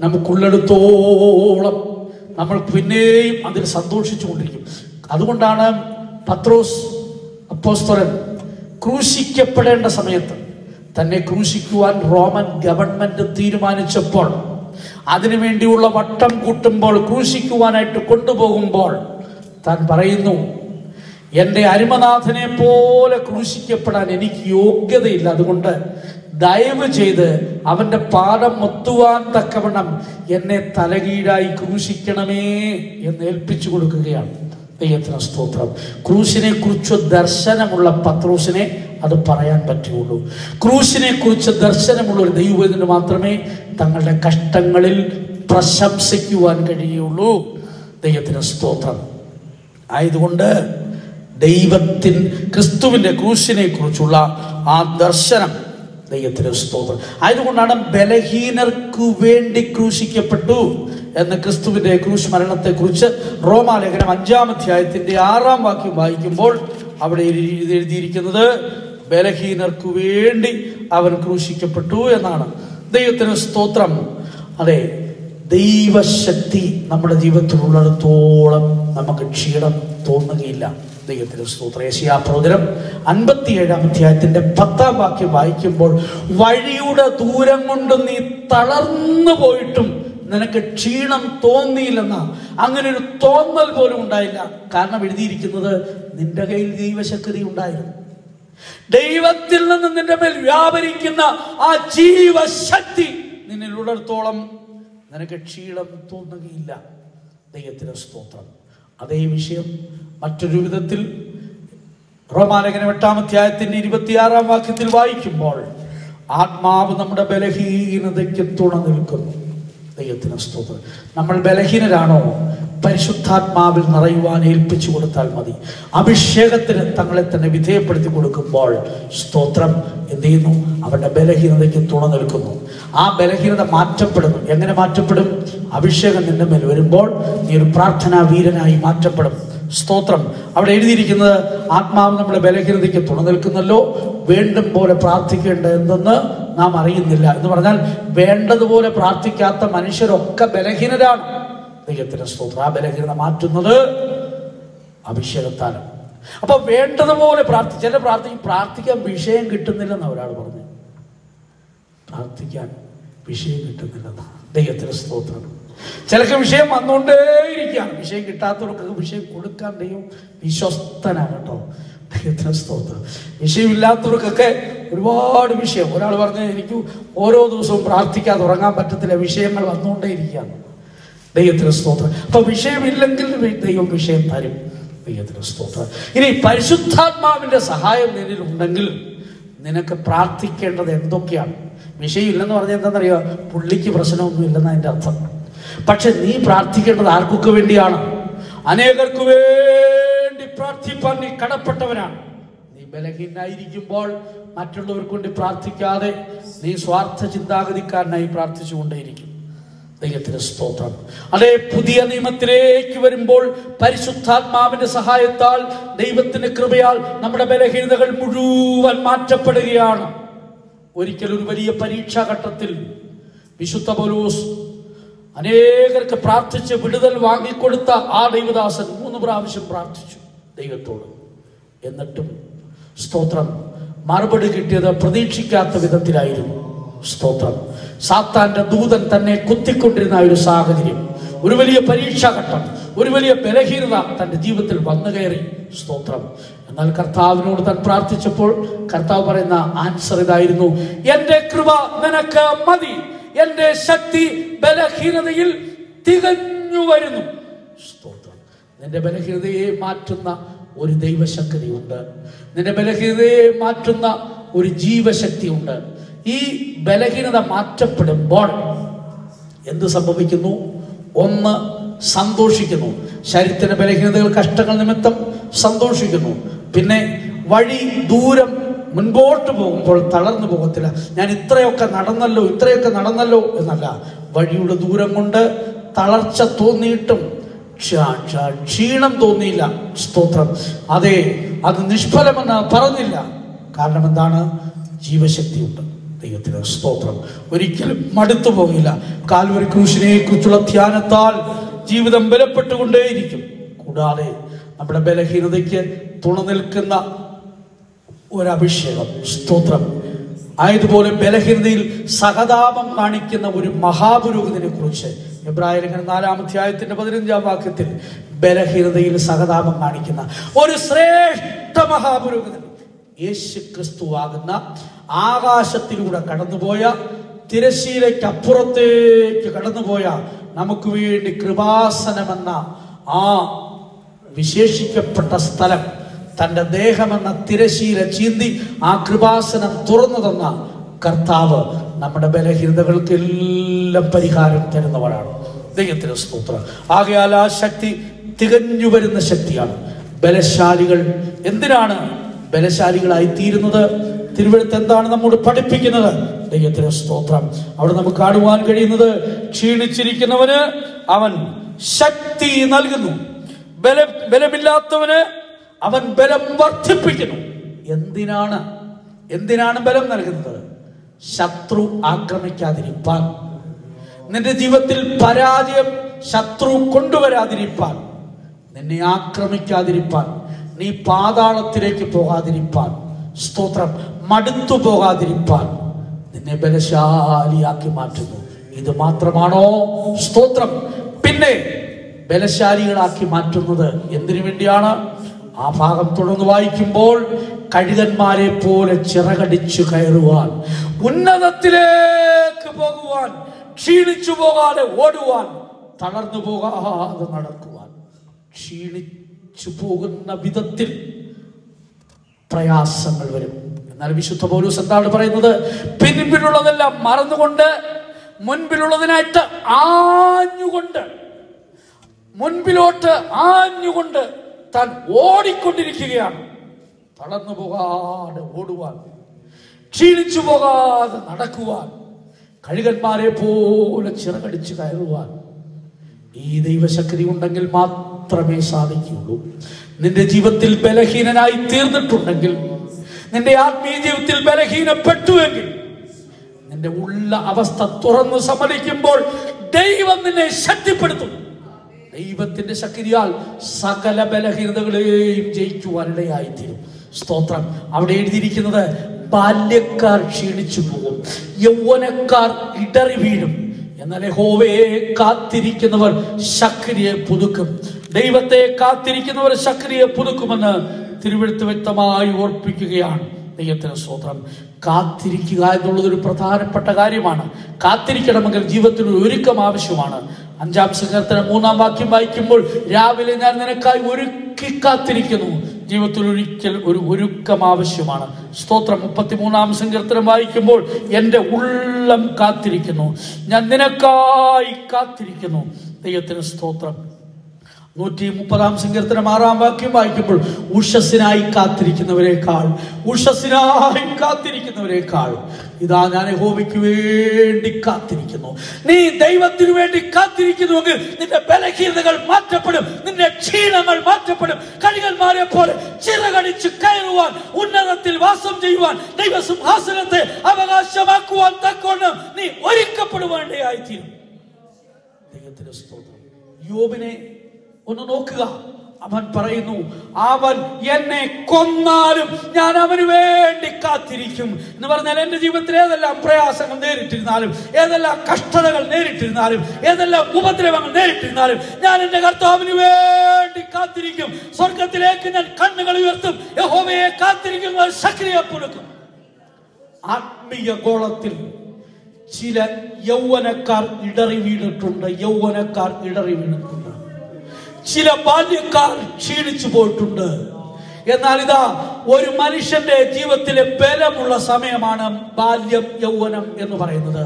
നമുക്കുള്ളിടത്തോളം നമ്മൾ പിന്നെയും അതിൽ സന്തോഷിച്ചു കൊണ്ടിരിക്കും. അതുകൊണ്ടാണ് പത്രോസ് അപ്പോസ്തലൻ ക്രൂശിക്കപ്പെടേണ്ട സമയത്ത് തന്നെ ക്രൂശിക്കുവാൻ റോമൻ ഗവൺമെന്റ് തീരുമാനിച്ചപ്പോൾ, അതിനുവേണ്ടിയുള്ള വട്ടം കൂട്ടുമ്പോൾ, ക്രൂശിക്കുവാനായിട്ട് കൊണ്ടുപോകുമ്പോൾ താൻ പറയുന്നു, എൻ്റെ അരുമനാഥനെ പോലെ ക്രൂശിക്കപ്പെടാൻ എനിക്ക് യോഗ്യതയില്ല. അതുകൊണ്ട് ദയവ് ചെയ്ത് അവൻ്റെ പാദം ഒത്തുവാൻ തക്കവണ്ണം എന്നെ തലകീഴായി ക്രൂശിക്കണമേ എന്ന് ഏൽപ്പിച്ചു കൊടുക്കുകയാണ്. ദൈവത്തിന് സ്തോത്രം. ക്രൂശിനെ കുറിച്ച് ദർശനമുള്ള പത്രോസിനെ അത് പറയാൻ പറ്റുകയുള്ളൂ. ക്രൂശിനെ കുറിച്ച് ദർശനമുള്ള ഒരു ദൈവത്തിന് മാത്രമേ തങ്ങളുടെ കഷ്ടങ്ങളിൽ പ്രശംസിക്കുവാൻ കഴിയുള്ളൂ. ദൈവത്തിന് സ്തോത്രം. ആയതുകൊണ്ട് ക്രിസ്തുവിൻ്റെ ക്രൂശിനെ കുറിച്ചുള്ള ആ ദർശനം, ദൈവത്തിന് സ്തോത്രം. ആയതുകൊണ്ടാണ് ബലഹീനർക്കു വേണ്ടി ക്രൂശിക്കപ്പെട്ടു എന്ന് ക്രിസ്തുവിൻ്റെ ക്രൂശ് മരണത്തെ കുറിച്ച് റോമാലേഖനം 5-ാം അധ്യായത്തിന്റെ 6-ാം വാക്യം വായിക്കുമ്പോൾ അവിടെ എഴുതിയിരിക്കുന്നത്, ബലഹീനർക്കു വേണ്ടി അവൻ ക്രൂശിക്കപ്പെട്ടു എന്നാണ്. ദൈവത്തിന് സ്തോത്രം. അതെ, ദൈവശക്തി നമ്മുടെ ജീവിതത്തിലുള്ളിടത്തോളം നമുക്ക് ക്ഷീണം തോന്നുകയില്ല. ദൈവത്തിന് സ്തോത്രം. യെശയ്യാപ്രവചനം 57-ാം അധ്യായത്തിന്റെ 10-ാം വാക്യം വായിക്കുമ്പോൾ, വഴിയുടെ ദൂരം കൊണ്ട് നീ തളർന്നു പോയിട്ടും നിനക്ക് ക്ഷീണം തോന്നിയില്ലെന്ന, അങ്ങനെ ഒരു തോന്നൽ പോലും ഉണ്ടായില്ല. കാരണം എഴുതിയിരിക്കുന്നത്, നിന്റെ കയ്യിൽ ദൈവശക്തി ഉണ്ടായിരുന്നു. ദൈവത്തിൽ നിന്ന് നിന്റെ മേൽ വ്യാപരിക്കുന്ന ആ ജീവശക്തി നിന്നിലുള്ളിടത്തോളം നിനക്ക് ക്ഷീണം തോന്നുകയില്ല. ദൈവത്തിന് സ്തോത്രം. അതേ വിഷയം മറ്റൊരു വിധത്തിൽ റോമാലേഖനം 8-ാം അധ്യായത്തിന്റെ 26-ാം വാക്യത്തിൽ വായിക്കുമ്പോൾ, ആത്മാവ് നമ്മുടെ ബലഹീനതയ്ക്ക് തുണ നിൽക്കുന്നു. ദൈവത്തിന് സ്തോത്രം. നമ്മൾ ബലഹീനരാണോ? പരിശുദ്ധാത്മാവിൽ നിറയുവാൻ ഏൽപ്പിച്ചു കൊടുത്താൽ മതി. അഭിഷേകത്തിന് തങ്ങളെ തന്നെ വിധേയപ്പെടുത്തി കൊടുക്കുമ്പോൾ സ്തോത്രം എന്ത് ചെയ്യുന്നു? അവരുടെ ബലഹീനതയ്ക്ക് തുണ നിൽക്കുന്നു. ആ ബലഹീനത മാറ്റപ്പെടുന്നു. എങ്ങനെ മാറ്റപ്പെടും? അഭിഷേകം നിന്റെ മേൽ വരുമ്പോൾ നീ ഒരു പ്രാർത്ഥനാ വീരനായി മാറ്റപ്പെടും. സ്തോത്രം. അവിടെ എഴുതിയിരിക്കുന്നത്, ആത്മാവ് നമ്മുടെ ബലഹീനതയ്ക്ക് തുണ നിൽക്കുന്നല്ലോ, വേണ്ടും പോലെ പ്രാർത്ഥിക്കേണ്ടത് എന്തെന്ന് നാം അറിയുന്നില്ല എന്ന് പറഞ്ഞാൽ, വേണ്ടതുപോലെ പ്രാർത്ഥിക്കാത്ത മനുഷ്യരൊക്കെ ബലഹീനരാണ്. ദൈവത്തിന്റെ സ്തോത്രം. ആ ബലഹീനത മാറ്റുന്നത് അഭിഷേകത്താലും. അപ്പൊ വേണ്ടതുപോലെ പ്രാർത്ഥിക്കാൻ വിഷയം കിട്ടുന്നില്ലെന്ന് ഒരാൾ പറഞ്ഞു. പ്രാർത്ഥിക്കാൻ വിഷയം കിട്ടുന്നില്ലെന്ന്. ദൈവത്തിന്റെ സ്തോത്രം. ചിലക്ക് വിഷയം വന്നുകൊണ്ടേയിരിക്കുകയാണ്. വിഷയം കിട്ടാത്തവർക്കൊക്കെ വിഷയം കൊടുക്കാൻ ദൈവം വിശ്വസ്തനാണ് കേട്ടോ. ദൈവത്തിന്റെ സ്തോത്രം. വിഷയമില്ലാത്തവർക്കൊക്കെ ഒരുപാട് വിഷയം. ഒരാൾ പറഞ്ഞ്, എനിക്ക് ഓരോ ദിവസവും പ്രാർത്ഥിക്കാതെ ഉറങ്ങാൻ പറ്റത്തില്ല, വിഷയങ്ങൾ വന്നുകൊണ്ടേയിരിക്കുകയാണ്. ദൈവത്തിന് സ്തോത്രം. അപ്പൊ വിഷയമില്ലെങ്കിൽ ദൈവം വിഷയം തരും. ദൈവത്തിന് സ്തോത്രം. ഇനി പരിശുദ്ധാത്മാവിന്റെ സഹായം നിന്നിൽ ഉണ്ടെങ്കിൽ നിനക്ക് പ്രാർത്ഥിക്കേണ്ടത് എന്തൊക്കെയാണ്? വിഷയമില്ലെന്ന് പറഞ്ഞാൽ എന്താണെന്നറിയോ? പുള്ളിക്ക് പ്രശ്നമൊന്നും ഇല്ലെന്ന് അതിൻ്റെ അർത്ഥം. പക്ഷെ നീ പ്രാർത്ഥിക്കേണ്ടത് ആർക്കൊക്കെ വേണ്ടിയാണ്? അനേകർക്ക് വേണ്ടി പ്രാർത്ഥിപ്പാൻ നീ കടപ്പെട്ടവനാണ്. നീ ബലഹീനായിരിക്കുമ്പോൾ മറ്റുള്ളവർക്ക് വേണ്ടി പ്രാർത്ഥിക്കാതെ നീ സ്വാർത്ഥ ചിന്താഗതിക്കാരനായി പ്രാർത്ഥിച്ചുകൊണ്ടേയിരിക്കും. ദൈവത്തിന് സ്തോത്രം. അതേ, പുതിയ നിയമത്തിലേക്ക് വരുമ്പോൾ പരിശുദ്ധാത്മാവിന്റെ സഹായത്താൽ, ദൈവത്തിന്റെ കൃപയാൽ നമ്മുടെ ബലഹീനതകൾ മുഴുവൻ മാറ്റപ്പെടുകയാണ്. ഒരിക്കൽ ഒരു വലിയ പരീക്ഷാഘട്ടത്തിൽ വിശുദ്ധ പൗലോസ് അനേകർക്ക് പ്രാർത്ഥിച്ച് വിടുതൽ വാങ്ങിക്കൊടുത്ത ആ ദൈവദാസൻ 3 പ്രാവശ്യം പ്രാർത്ഥിച്ചു ദൈവത്തോട്. എന്നിട്ടും സ്തോത്രം, മറുപടി കിട്ടിയത് പ്രതീക്ഷിക്കാത്ത വിധത്തിലായിരുന്നു. സ്തോത്രം. സാത്താന്റെ ദൂതൻ തന്നെ കുത്തിക്കൊണ്ടിരുന്ന ഒരു സാഹചര്യം, ഒരു വലിയ പരീക്ഷാഘട്ടം, ഒരു വലിയ ബലഹീനത തന്റെ ജീവിതത്തിൽ വന്നു കയറി. സ്തോത്രം. എന്നാൽ കർത്താവിനോട് താൻ പ്രാർത്ഥിച്ചപ്പോൾ കർത്താവ് പറയുന്ന ആൻസർ ഇതായിരുന്നു, എന്റെ കൃപ നിനക്ക് മതി, എന്റെ ശക്തി ബലഹീനതയിൽ തികഞ്ഞു വരുന്നു. സ്തോത്രം. നിന്റെ ബലഹീനതയെ മാറ്റുന്ന ഒരു ദൈവശക്തിയുണ്ട്. നിന്റെ ബലഹീനതയെ മാറ്റുന്ന ഒരു ജീവശക്തിയുണ്ട്. ഈ ബലഹീനത മാറ്റപ്പെടുമ്പോൾ എന്ത് സംഭവിക്കുന്നു? ഒന്ന്, സന്തോഷിക്കുന്നു. ശരീരത്തിന്റെ ബലഹീനതകൾ, കഷ്ടങ്ങൾ നിമിത്തം സന്തോഷിക്കുന്നു. പിന്നെ ദൂരം മുൻപോട്ട് പോകുമ്പോൾ തളർന്നു പോകത്തില്ല. ഞാൻ ഇത്രയൊക്കെ നടന്നല്ലോ എന്നല്ല. വഴിയുടെ ദൂരം കൊണ്ട് തളർച്ച തോന്നിയിട്ടും ക്ഷീണം തോന്നിയില്ല. സ്തോത്രം. അതെ, അത് നിഷ്ഫലമെന്ന് പറഞ്ഞില്ല. കാരണം എന്താണ്? ജീവശക്തിയുണ്ട്. ദൈവത്തിന് സ്തോത്രം. ഒരിക്കലും മടുത്തു പോകില്ല. കാൽവരി ക്രൂശിനെ കുറിച്ചുള്ള ധ്യാനത്താൽ ജീവിതം ബലപ്പെട്ടുകൊണ്ടേയിരിക്കും. കൂടാതെ നമ്മുടെ ബലഹീനതയ്ക്ക് തുണ നിൽക്കുന്ന ഒരഭിഷേകം. സ്തോത്രം. ആയതുപോലെ ബലഹീനതയിൽ സഹതാപം കാണിക്കുന്ന ഒരു മഹാപുരോഹിതനെ കുറിച്ച് എബ്രായലേഖനം 4-ാം അധ്യായത്തിന്റെ 15-ാം വാക്യത്തിൽ ബലഹീനതയിൽ സഹതാപം കാണിക്കുന്ന ഒരു ശ്രേഷ്ഠ മഹാപുരോഹിതൻ യേശു ക്രിസ്തുവാകുന്ന ആകാശത്തിലൂടെ കടന്നുപോയ, തിരശ്ശീലയ്ക്കപ്പുറത്തേക്ക് കടന്നുപോയ, നമുക്ക് വേണ്ടി കൃപാസനമെന്ന ആ വിശേഷിക്കപ്പെട്ട സ്ഥലം, തൻ്റെ ദേഹമെന്ന തിരശ്ശീല ചീന്തി ആ കൃപാസനം തുറന്നു തന്ന കർത്താവ് നമ്മുടെ ബലഹീനതകൾക്കെല്ലാം പരിഹാരം തരുന്നവരാണ്. ദൈവത്തിന് സ്തോത്രം. ആകയാൽ ആ ശക്തി തികഞ്ഞു വരുന്ന ശക്തിയാണ്. ബലശാലികൾ എന്തിനാണ് ബലശാലികളായി തീരുന്നത്? തിരുവെഴുത്ത് എന്താണ് നമ്മോട് പഠിപ്പിക്കുന്നത്? ദൈവത്തിന് സ്തോത്രം. അവിടെ നമുക്ക് കാണുവാൻ കഴിയുന്നത്, ക്ഷീണിച്ചിരിക്കുന്നവന് അവൻ ശക്തി നൽകുന്നു, ബലമില്ലാത്തവന് അവൻ ബലം വർദ്ധിപ്പിക്കുന്നു. എന്തിനാണ് ബലം നൽകുന്നത്? ശത്രു ആക്രമിക്കാതിരിപ്പാൻ, നിന്റെ ജീവിതത്തിൽ പരാജയം ശത്രു കൊണ്ടുവരാതിരിപ്പാൻ, നിന്നെ ആക്രമിക്കാതിരിപ്പാൻ, നീ പാതാളത്തിലേക്ക് പോകാതിരിപ്പാൻ, സ്തോത്രം, മടുത്തു പോകാതിരിപ്പാൻ നിന്നെ ബലശാലിയാക്കി മാറ്റുന്നു. ഇത് മാത്രമാണോ? സ്തോത്രം. പിന്നെ ബലശാലികളാക്കി മാറ്റുന്നത് എന്തിനു വേണ്ടിയാണ്? ആ ഭാഗം തുടർന്ന് വായിക്കുമ്പോൾ, കഴുകന്മാരെ പോലെ ചിറകടിച്ചു കയറുവാൻ, ഉന്നതത്തിലേക്ക് പോകുവാൻ, ക്ഷീണിച്ചു പോകാതെ ഓടുവാൻ, തളർന്നു പോകാതെ നടക്കുവാൻ. ക്ഷീണിച്ചു പോകുന്ന വിധത്തിൽ പ്രയാസങ്ങൾ വരും. എന്നാൽ വിശുദ്ധ പൗലോസ് എന്താണ് പറയുന്നത്? പിൻപിലുള്ളതെല്ലാം മറന്നുകൊണ്ട് മുൻപിലുള്ളതിനായിട്ട് മുൻപിലോട്ട് ആഞ്ഞുകൊണ്ട് താൻ ഓടിക്കൊണ്ടിരിക്കുകയാണ്. തളർന്നു പോകാതെ ഓടുവാൻ, ക്ഷീണിച്ചു പോകാതെ നടക്കുവാൻ, കഴുകന്മാരെ പോലെ ചിറകടിച്ചു കയറുവാൻ. ഈ ദൈവശക്തി ഉണ്ടെങ്കിൽ മാത്രമേ സാധിക്കുകയുള്ളൂ. നിന്റെ ജീവിതത്തിൽ ബലഹീനനായി തീർന്നിട്ടുണ്ടെങ്കിൽ, നിന്റെ ആത്മീയ ജീവിതത്തിൽ ബലഹീനപ്പെട്ടുവെങ്കിൽ, നിന്റെ ഉള്ള അവസ്ഥ തുറന്നു സമ്മതിക്കുമ്പോൾ ദൈവം നിന്നെ ശക്തിപ്പെടുത്തും. ദൈവത്തിന്റെ ശക്തിയാൽ സകല ബലഹീനതകളെയും ജയിക്കുവാനിടയായിത്തീരും. സ്തോത്രം. അവിടെ എഴുതിയിരിക്കുന്നത്, ബാല്യക്കാർ ക്ഷീണിച്ചു പോകും, യൗവനക്കാർ ഇടറി വീഴും, എന്നാൽ യഹോവയെ കാത്തിരിക്കുന്നവർ ശക്തിയെ പുതുക്കും. ദൈവത്തെ കാത്തിരിക്കുന്നവർ ശക്തിയെ പുതുക്കുമെന്ന് തിരുവെഴുത്ത് വ്യക്തമായി ഓർപ്പിക്കുകയാണ്. ദൈവത്തിന് സ്തോത്രം. കാത്തിരിക്കുക എന്നുള്ളതൊരു പ്രധാനപ്പെട്ട കാര്യമാണ്. കാത്തിരിക്കണമെങ്കിൽ ജീവിതത്തിൽ ഒരു ഒരുക്കം ആവശ്യമാണ്. 5-ാം സങ്കീർത്തനം 3-ാം വാക്യം വായിക്കുമ്പോൾ, രാവിലെ ഞാൻ നിനക്കായി ഒരുക്കി കാത്തിരിക്കുന്നു. ജീവിതത്തിൽ ഒരു ഒരുക്കം ആവശ്യമാണ്. സ്തോത്രം. 33-ാം സങ്കീർത്തനം വായിക്കുമ്പോൾ, എൻ്റെ ഉള്ളം കാത്തിരിക്കുന്നു, ഞാൻ നിനക്കായി കാത്തിരിക്കുന്നു. ദൈവത്തിന് സ്തോത്രം. 130-ാം സങ്കീർത്തനം 6-ാം വാക്യം വായിക്കുമ്പോൾ, ഉഷസ്സിനായി കാത്തിരിക്കുന്നവരെക്കാൾ ഇതാ ഞാൻ യഹോവയ്ക്ക് വേണ്ടി കാത്തിരിക്കുന്നു. നീ ദൈവത്തിനു വേണ്ടി കാത്തിരിക്കുന്നുവെങ്കിൽ നിന്റെ ബലഹീനതകൾ മാറ്റപ്പെടും, നിന്റെ ക്ഷീണങ്ങൾ മാറ്റപ്പെടും. കഴുകന്മാരെ പോലെ ചിറകടിച്ച് കയറുവാൻ, ഉന്നതത്തിൽ വാസം ചെയ്യുവാൻ, ദൈവസിംഹാസനത്തെ അവകാശമാക്കുവാൻ തക്കവണ്ണം നീ ഒരുക്കപ്പെടുവാനിടയായിത്തീരും. ദൈവത്തിന്റെ സ്തോത്രം. യോബിനെ ഒന്ന് നോക്കുക. അവൻ പറയുന്നു, അവൻ എന്നെ കൊന്നാലും ഞാൻ അവന് വേണ്ടി കാത്തിരിക്കും എന്ന് പറഞ്ഞാൽ, എന്റെ ജീവിതത്തിൽ ഏതെല്ലാം പ്രയാസങ്ങൾ നേരിട്ടിരുന്നാലും, ഏതെല്ലാം കഷ്ടതകൾ നേരിട്ടിരുന്നാലും, ഏതെല്ലാം ഉപദ്രവങ്ങൾ നേരിട്ടിരുന്നാലും, ഞാൻ എന്റെ കർത്താവിന് വേണ്ടി കാത്തിരിക്കും. സ്വർഗത്തിലേക്ക് ഞാൻ കണ്ണുകൾ ഉയർത്തും, യഹോവയെ കാത്തിരിക്കുന്നവർ ശക്തിയെ പുതുക്കും. ആത്മീയ ഗോളത്തിൽ ചില യൗവനക്കാർ ഇടറി വീണിട്ടുണ്ട്. ചില ബാല്യക്കാർ ക്ഷീണിച്ചു പോയിട്ടുണ്ട്. എന്നാൽ ഇതാ ഒരു മനുഷ്യന്റെ ജീവിതത്തിലെ ബലമുള്ള സമയമാണ് ബാല്യം, യൗവനം എന്ന് പറയുന്നത്.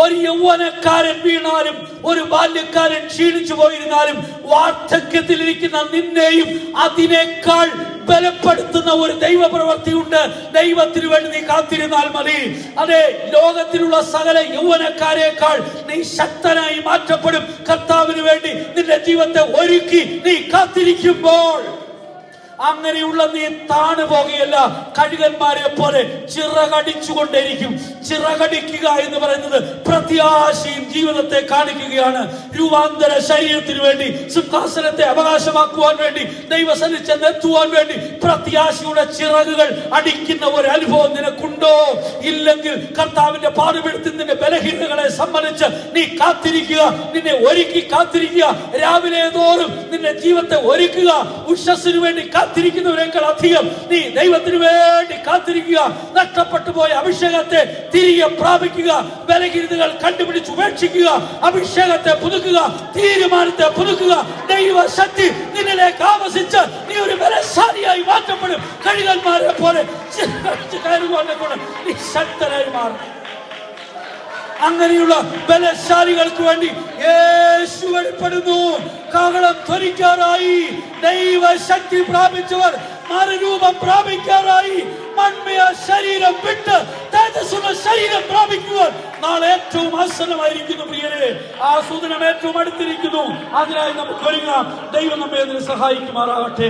ഒരു യൗവനക്കാരൻ വീണാലും ഒരു ബാല്യക്കാരൻ ക്ഷീണിച്ചു പോയിരുന്നാലും വാർദ്ധക്യത്തിലിരിക്കുന്ന നിന്നെയും അതിനേക്കാൾ ബലപ്പെടുത്തുന്ന ഒരു ദൈവപ്രവൃത്തിയുണ്ട്. ദൈവത്തിന് വേണ്ടി നീ കാത്തിരുന്നാൽ മതി. അതെ, ലോകത്തിലുള്ള സകല യൗവനക്കാരേക്കാൾ നീ ശക്തനായി മാറ്റപ്പെടും. കർത്താവിന് വേണ്ടി നിന്റെ ജീവിതത്തെ ഒരുക്കി നീ കാത്തിരിക്കുമ്പോൾ അങ്ങനെയുള്ള നീ താണു പോകുകയല്ല, കഴുകന്മാരെ പോലെ ചിറകടിച്ചുകൊണ്ടേയിരിക്കും. ചിറകടിക്കുക എന്ന് പറയുന്നത് പ്രത്യാശയും ജീവിതത്തെ കാണിക്കുകയാണ്. രൂപാന്തര ശരീരത്തിന് വേണ്ടി, സിംഹാസനത്തെ അവകാശമാക്കുവാൻ വേണ്ടി, ദൈവസന്നിധിയിൽ ചെന്നെത്തുവാൻ വേണ്ടി പ്രത്യാശയുടെ ചിറകുകൾ അടിക്കുന്ന ഒരു അനുഭവം നിനക്കുണ്ടോ? ഇല്ലെങ്കിൽ കർത്താവിന്റെ പാടുപെടുത്തി നിന്റെ ബലഹീനതകളെ സംബന്ധിച്ച് നീ കാത്തിരിക്കുക, നിന്നെ ഒരുക്കി കാത്തിരിക്കുക. രാവിലെ തോറും നിന്റെ ജീവിതത്തെ ഒരുക്കുക. ഉഷസ്സിന് വേണ്ടി കാത്തിരിക്കുന്നവരെക്കാൾ അധികം നീ ദൈവത്തിന് വേണ്ടി കാത്തിരിക്കുക. നഷ്ടപ്പെട്ടു പോയ അഭിഷേകത്തെ തിരികെ പ്രാപിക്കുക. ബലഹീനതകൾ കണ്ടുപിടിച്ച് ഉപേക്ഷിക്കുക. അഭിഷേകത്തെ പുതുക്കുക, തീരുമാനത്തെ പുതുക്കുക. ദൈവശക്തി നിന്നിലേക്ക് ആവസിച്ച് നീ ഒരു ബലശാലിയായി മാറ്റപ്പെടും. കഴുകന്മാരെ പോലെ നീ ശക്തനായി മാറും. അങ്ങനെയുള്ള ബലശാലികൾക്ക് വേണ്ടി യേശു വെളിപ്പെടുന്നു. കാഹളം ധ്വനിക്കാറായി. ദൈവശക്തി പ്രാപിച്ചവർ മറുരൂപം പ്രാപിക്കാറായി. മൺമയ ശരീരം വിട്ട് തേജസ്സുള്ള ശരീരം പ്രാപിക്കുവാൻ നാളെ ഏറ്റവും ആസന്നമായിരിക്കുന്നു. പ്രിയരെ, ആ സൂചനം ഏറ്റവും അടുത്തിരിക്കുന്നു. അതിനായി നമുക്ക് ഒരുങ്ങാം. ദൈവം നമ്മെ അതിന് സഹായിക്കുമാറാകട്ടെ.